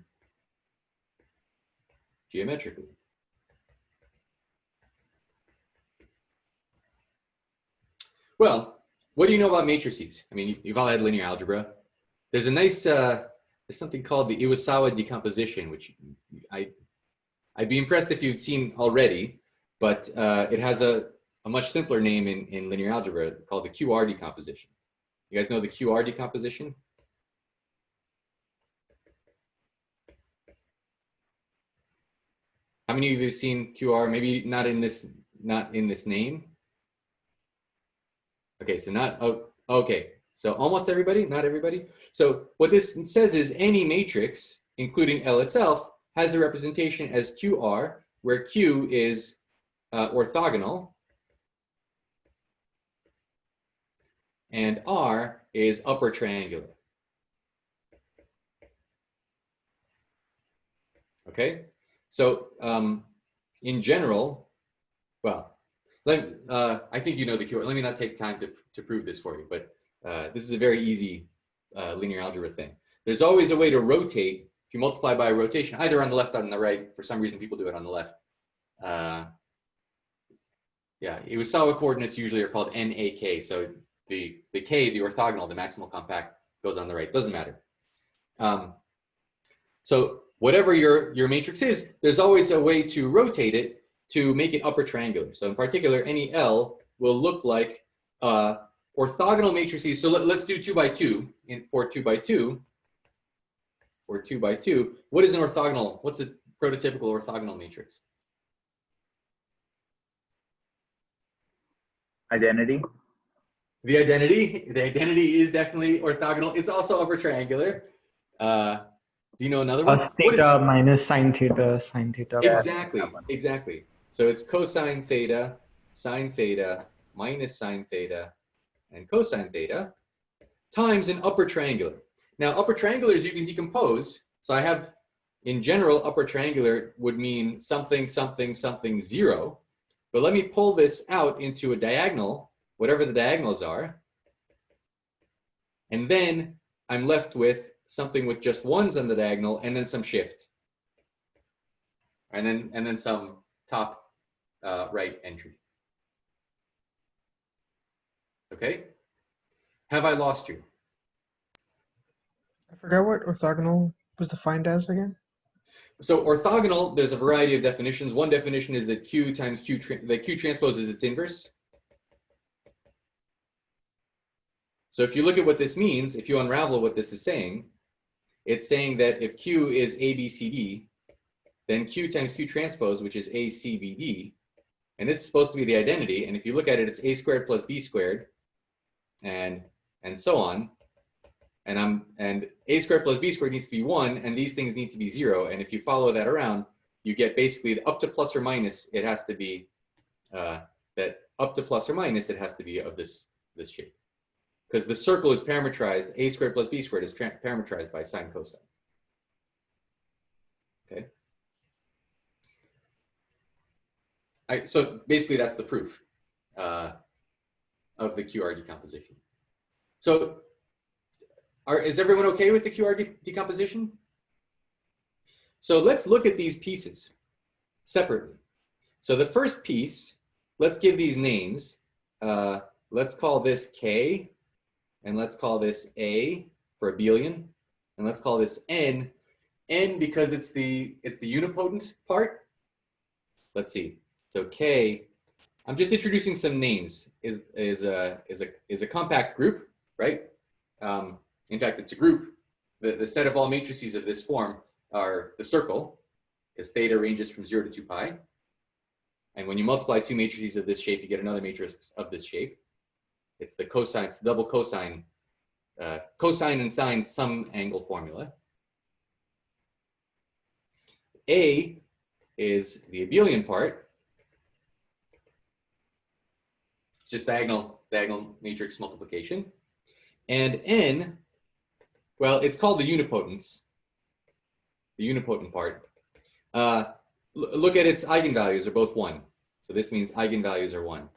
geometrically? Well, what do you know about matrices? I mean, you've all had linear algebra. There's a nice, there's something called the Iwasawa decomposition, which I'd be impressed if you'd seen already, but it has a much simpler name in linear algebra called the QR decomposition. You guys know the QR decomposition? How many of you have seen QR? Maybe not in this name. Okay, so not, oh, okay. So almost everybody, not everybody. So what this says is any matrix, including L itself, has a representation as QR, where Q is orthogonal and R is upper triangular. Okay, so in general, well, I think you know the QR. Let me not take time to prove this for you, but this is a very easy linear algebra thing. There's always a way to rotate. If you multiply by a rotation, either on the left or on the right, for some reason people do it on the left. Yeah, Iwasawa coordinates usually are called NAK. So the K, the orthogonal, the maximal compact, goes on the right. Doesn't matter. So whatever your matrix is, there's always a way to rotate it to make it upper triangular. So in particular, any L will look like orthogonal matrices. So let's do 2 by 2 for 2 by 2. For 2 by 2, what is an orthogonal? What's a prototypical orthogonal matrix? Identity. The identity is definitely orthogonal. It's also upper triangular. Do you know another one? Cos theta minus sine theta, sine theta. Exactly. So it's cosine theta, sine theta, minus sine theta, and cosine theta times an upper triangular. Now, upper triangulars you can decompose. So I have, in general, upper triangular would mean something, something, something, 0. But let me pull this out into a diagonal, whatever the diagonals are. And then I'm left with something with just ones on the diagonal and then some shift. And then some top right entry. Okay? Have I lost you? I forgot what orthogonal was defined as again. So orthogonal, there's a variety of definitions. One definition is that Q times Q, that Q transpose is its inverse. So if you look at what this means, if you unravel what this is saying, it's saying that if Q is ABCD, then Q times Q transpose, which is ACBD, and this is supposed to be the identity. And if you look at it, it's A squared plus B squared, and so on. And A squared plus B squared needs to be 1, and these things need to be 0. And if you follow that around, you get basically up to plus or minus. It has to be that up to plus or minus. It has to be of this shape, because the circle is parametrized. A squared plus B squared is parametrized by sine cosine. Okay. So basically, that's the proof of the QR decomposition. So. Is everyone okay with the QR decomposition? So let's look at these pieces separately. So the first piece, let's give these names. Let's call this K, and let's call this A for abelian, and let's call this N. N because it's the unipotent part. Let's see. So K, I'm just introducing some names. Is a compact group, right? In fact, it's a group. The set of all matrices of this form are the circle, because theta ranges from 0 to 2 pi. And when you multiply two matrices of this shape, you get another matrix of this shape. It's the cosine, it's double cosine, cosine and sine sum angle formula. A is the abelian part. It's just diagonal matrix multiplication. And N, well, it's called the unipotence, the unipotent part. Look at its eigenvalues are both 1. So this means eigenvalues are 1.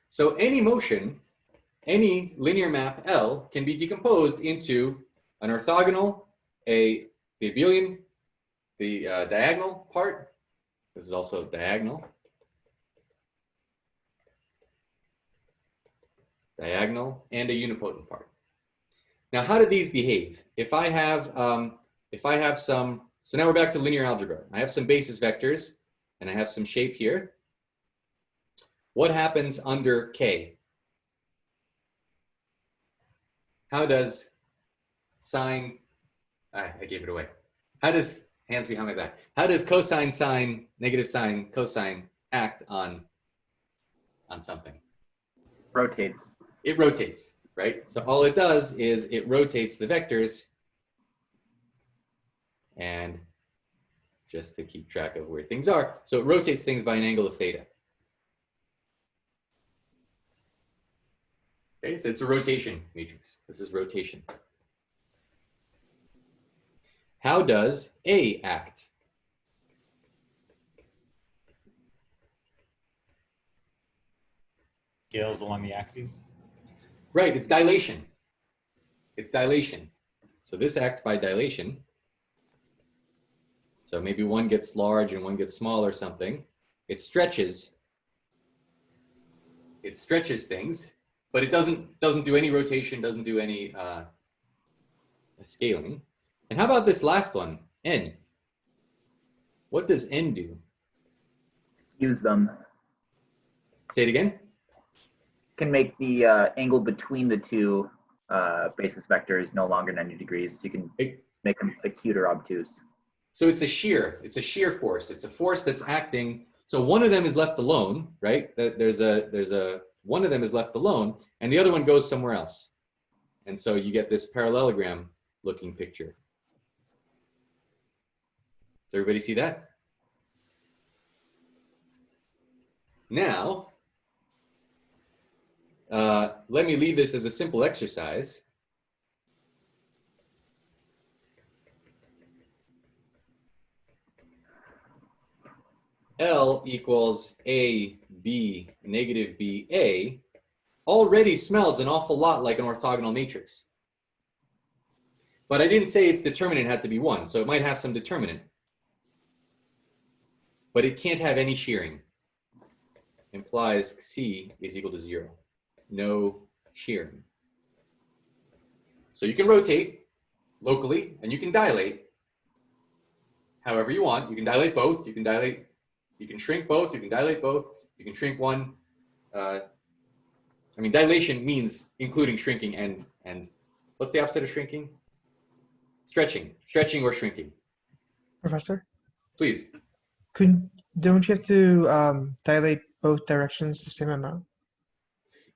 So any motion, any linear map L can be decomposed into an orthogonal, the abelian, the diagonal part. This is also diagonal. Diagonal and a unipotent part. Now, how do these behave? If I have some, so now we're back to linear algebra. I have some basis vectors and I have some shape here. What happens under K? How does sine, I gave it away. How does, hands behind my back, how does cosine sine, negative sine, cosine act on something? Rotates. It rotates, right? So all it does is it rotates the vectors, and just to keep track of where things are, so it rotates things by an angle of theta. Okay, so it's a rotation matrix. This is rotation. How does A act? Scales along the axes. Right, it's dilation. It's dilation. So this acts by dilation. So maybe one gets large and one gets small or something. It stretches. It stretches things, but it doesn't do any rotation, doesn't do any scaling. And how about this last one, N? What does N do? Use them. Say it again. Can make the angle between the two basis vectors no longer 90 degrees. So you can make them acute or obtuse. So it's a shear. It's a shear force. It's a force that's acting. So one of them is left alone, right? There's a one of them is left alone, and the other one goes somewhere else. And so you get this parallelogram looking picture. Does everybody see that? Now, let me leave this as a simple exercise. L equals A, B, negative B, A already smells an awful lot like an orthogonal matrix. But I didn't say its determinant had to be 1, so it might have some determinant. But it can't have any shearing. Implies C is equal to 0. No shearing. So you can rotate locally and you can dilate however you want. You can dilate both. You can dilate, you can shrink both. You can dilate both. You can shrink one. I mean, dilation means including shrinking and what's the opposite of shrinking? Stretching or shrinking. Professor, Please. don't you have to dilate both directions the same amount?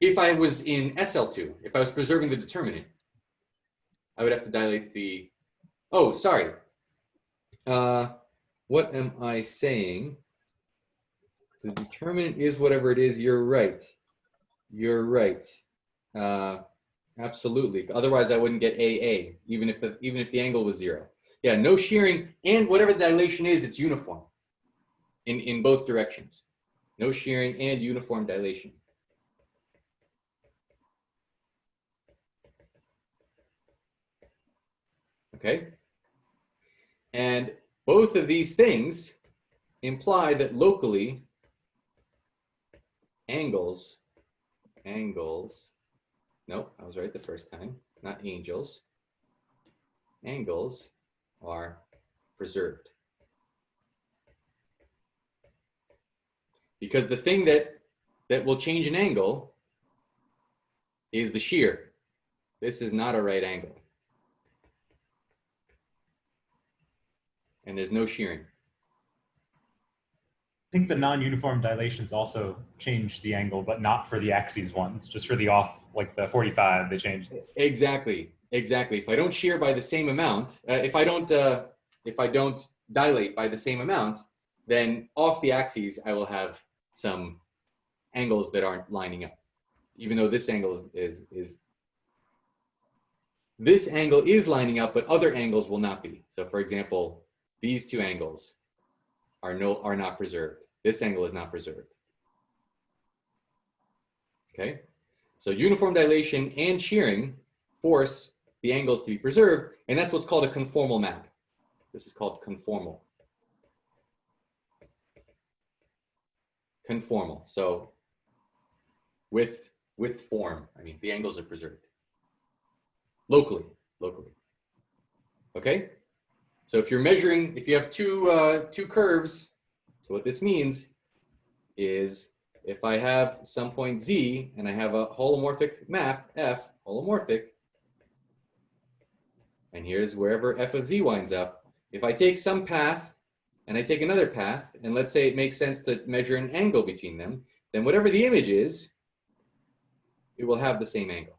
If I was in SL2, if I was preserving the determinant, I would have to dilate the, oh, sorry. What am I saying? The determinant is whatever it is. You're right. You're right. Absolutely. Otherwise, I wouldn't get AA, even if the angle was 0. Yeah, no shearing, and whatever the dilation is, it's uniform in both directions. No shearing and uniform dilation. Okay? And both of these things imply that locally angles, nope, I was right the first time, not angels. Angles are preserved. Because the thing that will change an angle is the shear. This is not a right angle. And there's no shearing. think the non-uniform dilations also change the angle, but not for the axes ones, just for the off, like the 45, they change. Exactly. If I don't shear by the same amount, if I don't dilate by the same amount, then off the axes I will have some angles that aren't lining up, even though this angle this angle is lining up, but other angles will not be. So, for example, these two angles are not preserved. This angle is not preserved. Okay, so uniform dilation and shearing force the angles to be preserved, and that's what's called a conformal map. This is called conformal. Conformal. So with form, I mean, the angles are preserved locally. Okay, so if you're measuring, if you have two curves, so what this means is if I have some point Z and I have a holomorphic map, F, holomorphic, and here's wherever F of Z winds up, if I take some path and I take another path, and let's say it makes sense to measure an angle between them, then whatever the image is, it will have the same angle.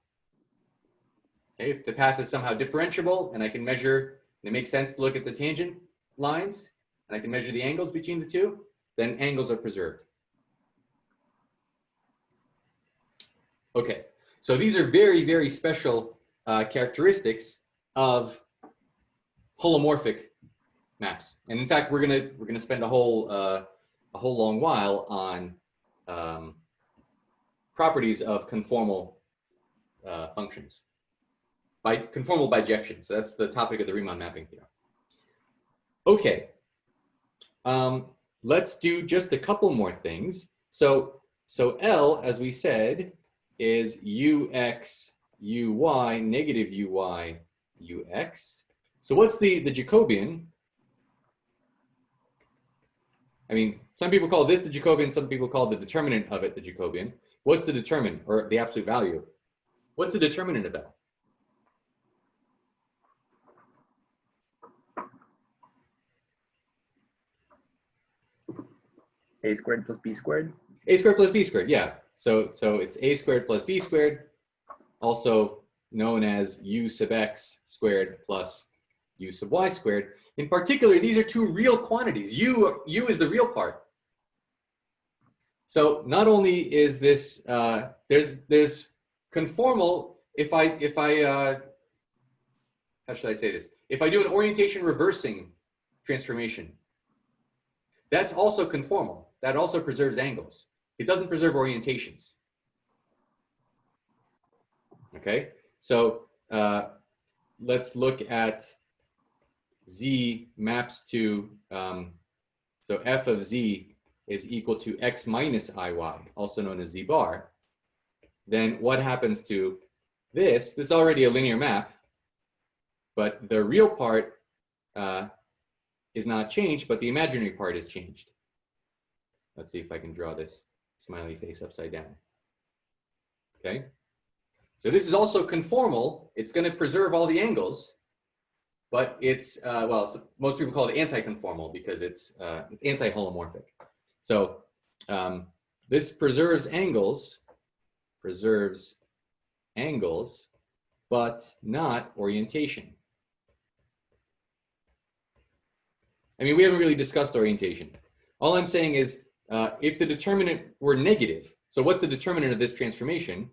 Okay, if the path is somehow differentiable and I can measure, and it makes sense to look at the tangent lines, and I can measure the angles between the two, then angles are preserved. Okay, so these are very, very special characteristics of holomorphic maps, and in fact, we're gonna spend a whole long while on properties of conformal functions, by conformal bijection. So that's the topic of the Riemann mapping theorem. Okay, let's do just a couple more things. So L, as we said, is ux, uy, negative uy, ux. So what's the Jacobian? I mean, some people call this the Jacobian, some people call the determinant of it the Jacobian. What's the determinant, or the absolute value? What's the determinant of L? A squared plus B squared. A squared plus B squared, yeah. So it's A squared plus B squared, also known as U sub X squared plus U sub Y squared. In particular, these are two real quantities. U is the real part. So not only is this, there's conformal, if I how should I say this? If I do an orientation reversing transformation, that's also conformal. That also preserves angles. It doesn't preserve orientations. Okay, so let's look at Z maps to, so F of Z is equal to X minus IY, also known as Z bar. Then what happens to this? This is already a linear map, but the real part is not changed, but the imaginary part is changed. Let's see if I can draw this smiley face upside down. Okay, so this is also conformal. It's going to preserve all the angles, but it's well, so most people call it anti-conformal because it's anti-holomorphic. So this preserves angles, but not orientation. I mean, we haven't really discussed orientation. All I'm saying is, if the determinant were negative, so what's the determinant of this transformation?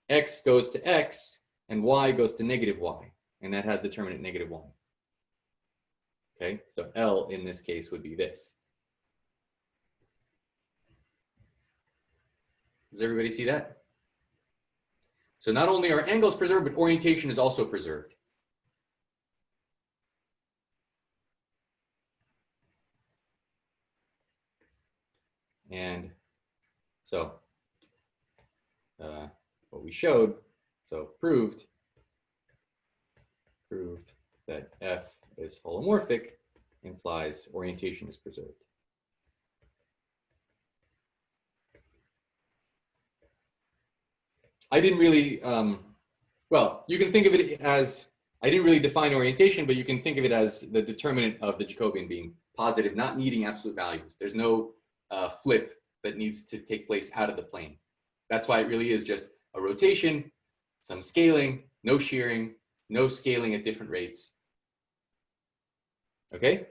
X goes to X and Y goes to negative Y, and that has determinant negative 1. Okay, so L in this case would be this. Does everybody see that? So not only are angles preserved, but orientation is also preserved. And so what we showed, so proved that F is holomorphic implies orientation is preserved. I didn't really, well, you can think of it as, I didn't really define orientation, but you can think of it as the determinant of the Jacobian being positive, not needing absolute values. There's no flip that needs to take place out of the plane. That's why it really is just a rotation, some scaling, no shearing, no scaling at different rates. Okay?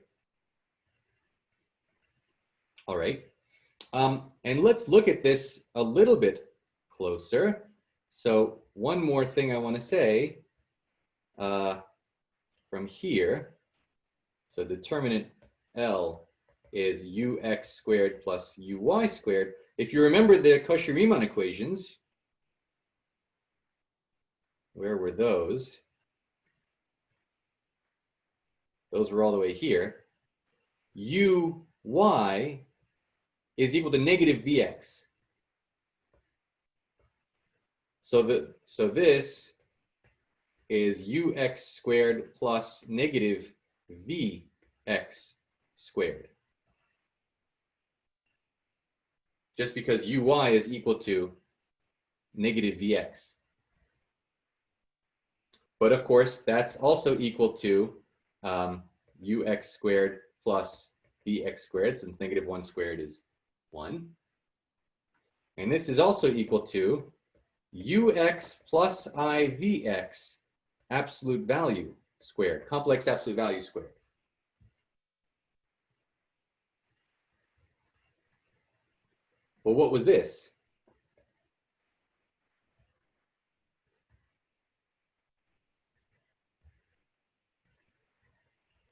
All right. And let's look at this a little bit closer. So one more thing I want to say from here. So determinant L is ux squared plus uy squared. If you remember the Cauchy-Riemann equations, where were those? Those were all the way here. Uy is equal to negative Vx. So this is ux squared plus negative Vx squared. Just because uy is equal to negative Vx. But of course, that's also equal to ux squared plus Vx squared, since negative 1 squared is 1. And this is also equal to ux plus ivx absolute value squared, complex absolute value squared. Well, what was this?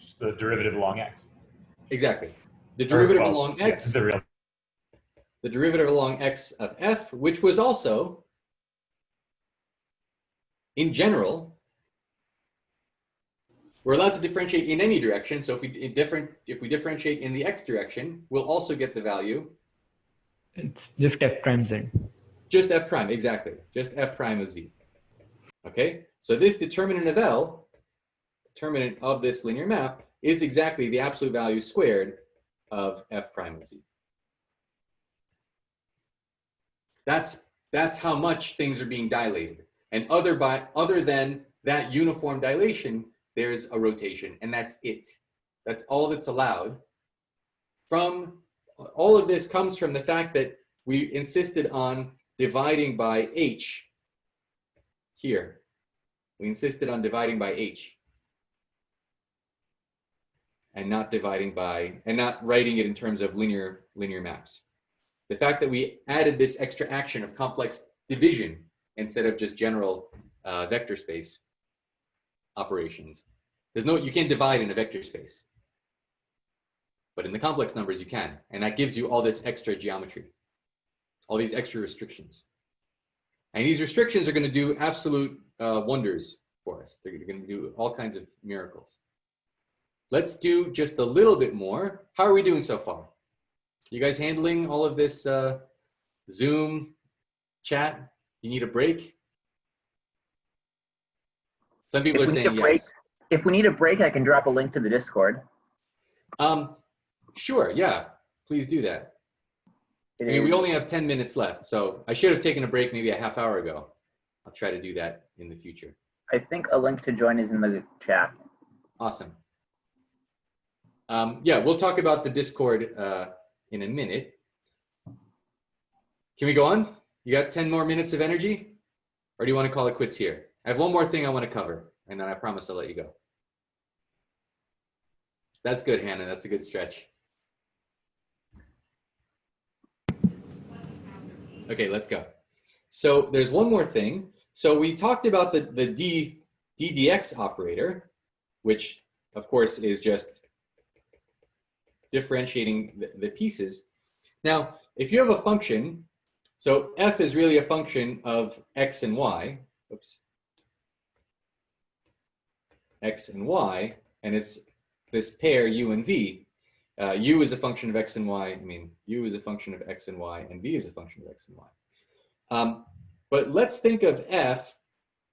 Just the derivative along x. Exactly. The derivative along x. Yeah, the derivative along x of f, which was also, in general, we're allowed to differentiate in any direction. So if we differentiate in the x direction, we'll also get the value. It's just f prime z. Just f prime, exactly. Just f prime of z. Okay, so this determinant of L, determinant of this linear map, is exactly the absolute value squared of f prime of z. That's how much things are being dilated. And other than that uniform dilation, there's a rotation, and that's it. That's all that's allowed. All of this comes from the fact that we insisted on dividing by h here. We insisted on dividing by h and not writing it in terms of linear maps. The fact that we added this extra action of complex division instead of just general vector space operations. You can't divide in a vector space, but in the complex numbers you can, and that gives you all this extra geometry, all these extra restrictions. And these restrictions are going to do absolute wonders for us. They're going to do all kinds of miracles. Let's do just a little bit more. How are we doing so far? You guys handling all of this Zoom chat? You need a break? Some people are saying yes. If we need a break, I can drop a link to the Discord. Sure, yeah, please do that. I mean, we only have 10 minutes left, so I should have taken a break maybe a half hour ago. I'll try to do that in the future. I think a link to join is in the chat. Awesome. Yeah, we'll talk about the Discord in a minute. Can we go on? You got 10 more minutes of energy? Or do you want to call it quits here? I have one more thing I want to cover, and then I promise I'll let you go. That's good, Hannah. That's a good stretch. Okay, let's go. So there's one more thing. So we talked about the ddx operator, which of course is just differentiating the pieces. Now, if you have a function, so f is really a function of x and y, oops, x and y, and it's this pair u and v. U is a function of x and y. I mean, u is a function of x and y, and v is a function of x and y. But let's think of f.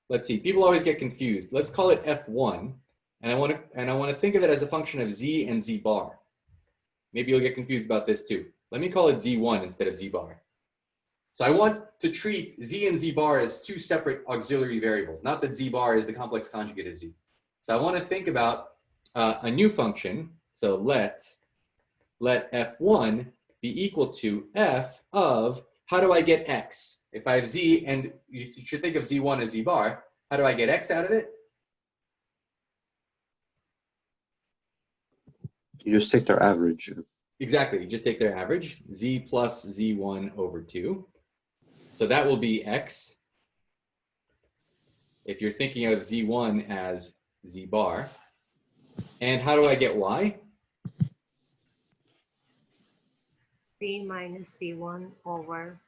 Let's see. People always get confused. Let's call it f1, and I want to think of it as a function of z and z bar. Maybe you'll get confused about this too. Let me call it z1 instead of z bar. So I want to treat z and z bar as two separate auxiliary variables. Not that z bar is the complex conjugate of z. So I want to think about a new function. So let f1 be equal to f of, how do I get x? If I have z, and you should think of z1 as z bar, how do I get x out of it? You just take their average. Exactly, you just take their average, z plus z1 over 2. So that will be x. If you're thinking of z1 as z bar. And how do I get y? Z minus Z1 over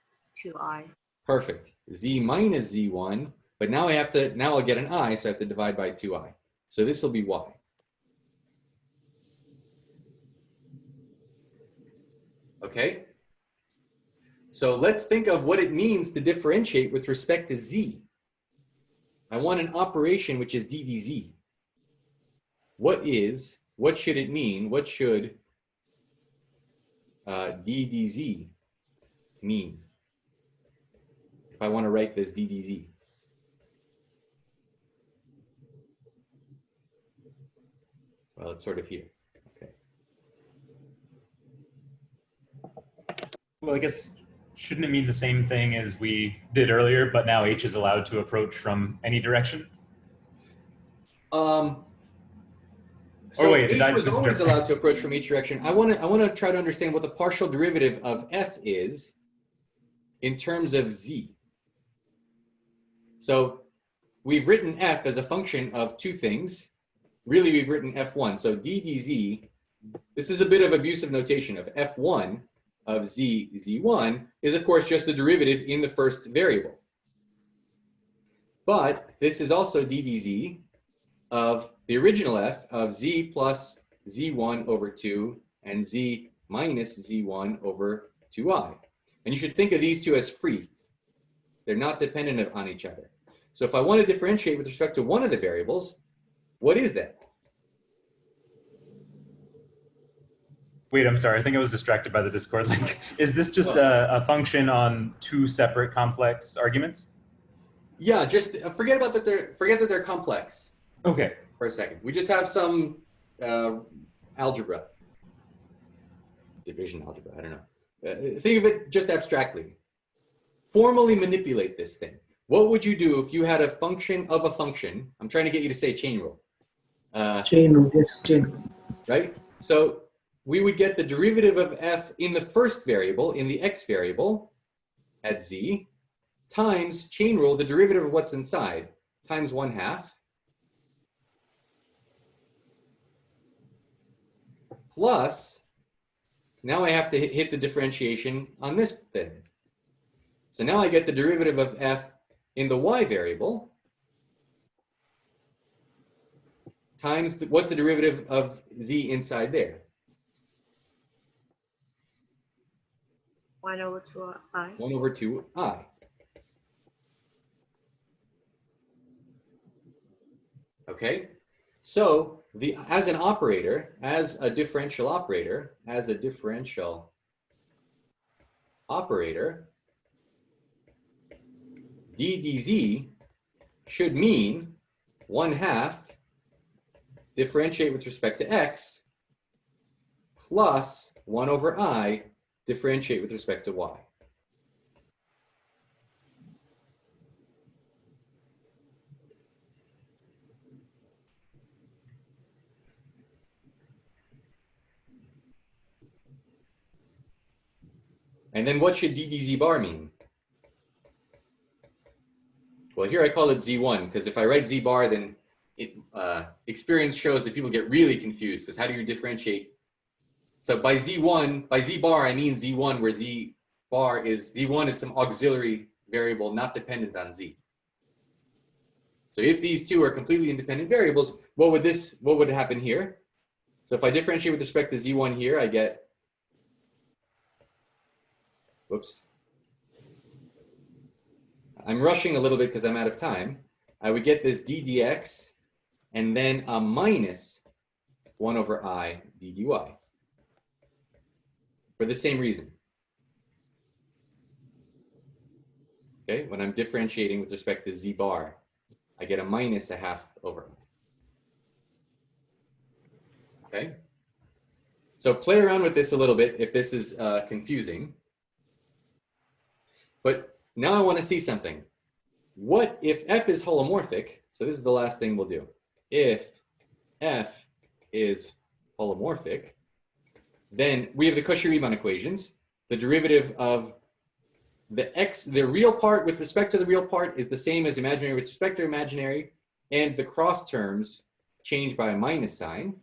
2i. Perfect. Z minus z1, but now I'll get an I, so I have to divide by 2i. So this will be y. Okay? So let's think of what it means to differentiate with respect to z. I want an operation which is d dz. What should it mean? What should d dz mean? If I want to write this d dz. Well, it's sort of here. Okay. Well, I guess, shouldn't it mean the same thing as we did earlier, but now h is allowed to approach from any direction? So wait, did h I was just always jump- allowed to approach from each direction. I want to try to understand what the partial derivative of f is in terms of z. So we've written f as a function of two things. Really, we've written f1. So d dz, this is a bit of abusive notation of f1 of z1 is, of course, just the derivative in the first variable. But this is also d dz of the original f of z plus z1 over 2 and z minus z1 over 2i. And you should think of these two as free. They're not dependent on each other. So if I want to differentiate with respect to one of the variables, what is that? Wait, I'm sorry. I think I was distracted by the Discord link. Is this just a function on two separate complex arguments? Yeah, just forget that they're complex Okay. for a second. We just have some algebra, division algebra. I don't know. Think of it just abstractly. Formally manipulate this thing. What would you do if you had a function of a function? I'm trying to get you to say chain rule. Chain rule, yes, chain rule. Right? So we would get the derivative of f in the first variable, in the x variable at z, times chain rule, the derivative of what's inside, times 1/2, plus, now I have to hit the differentiation on this thing. So now I get the derivative of f in the y variable times, what's the derivative of z inside there? 1 over 2i. 1 over 2i. Okay, so as an operator, as a differential operator, d dz should mean 1/2 differentiate with respect to x plus 1 over I differentiate with respect to y. And then what should d dz bar mean? Well, here I call it z1, because if I write z bar, then experience shows that people get really confused, because how do you differentiate? So by z1, by z bar, I mean z1, where z1 is some auxiliary variable not dependent on z. So if these two are completely independent variables, what would happen here? So if I differentiate with respect to z1 here, I get, whoops. I'm rushing a little bit because I'm out of time. I would get this d dx and then a minus 1 over I d dy for the same reason. Okay, when I'm differentiating with respect to z bar, I get a minus 1/2 over I. Okay, So play around with this a little bit if this is confusing. But now I want to see something. What if f is holomorphic? So this is the last thing we'll do. If f is holomorphic, then we have the Cauchy-Riemann equations. The derivative of the real part with respect to the real part is the same as imaginary with respect to imaginary, and the cross terms change by a minus sign.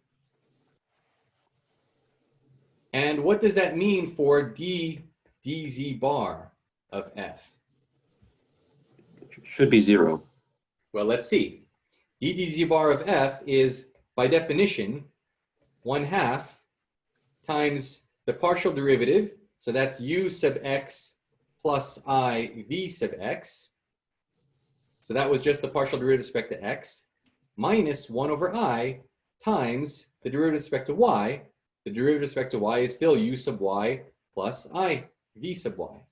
And what does that mean for d dz bar of f? Should be 0. Well, let's see. d dz bar of f is, by definition, 1/2 times the partial derivative. So that's u sub x plus I v sub x. So that was just the partial derivative with respect to x, minus 1/I times the derivative with respect to y. The derivative with respect to y is still u sub y plus I v sub y.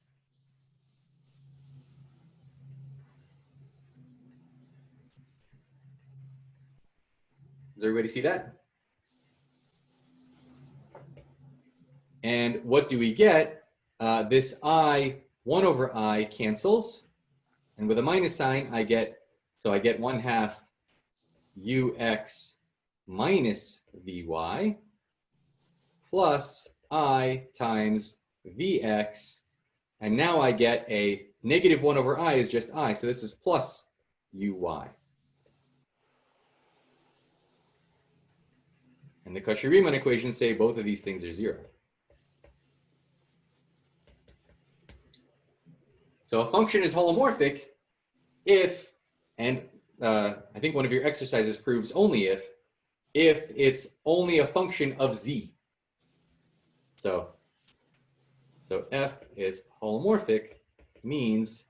Does everybody see that? And what do we get? This I, 1/I cancels. And with a minus sign, I get 1/2 ux minus vy plus I times vx. And now I get a negative 1/I is just I. So this is plus uy. And the Cauchy-Riemann equations say both of these things are 0. So a function is holomorphic if, and I think one of your exercises proves only if it's only a function of z. So f is holomorphic means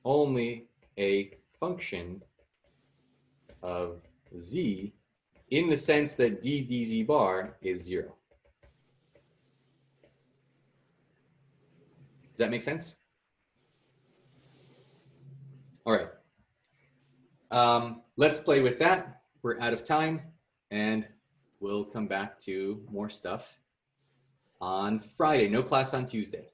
only a function of z in the sense that d dz bar is 0. Does that make sense? All right. Let's play with that. We're out of time, and we'll come back to more stuff on Friday. No class on Tuesday.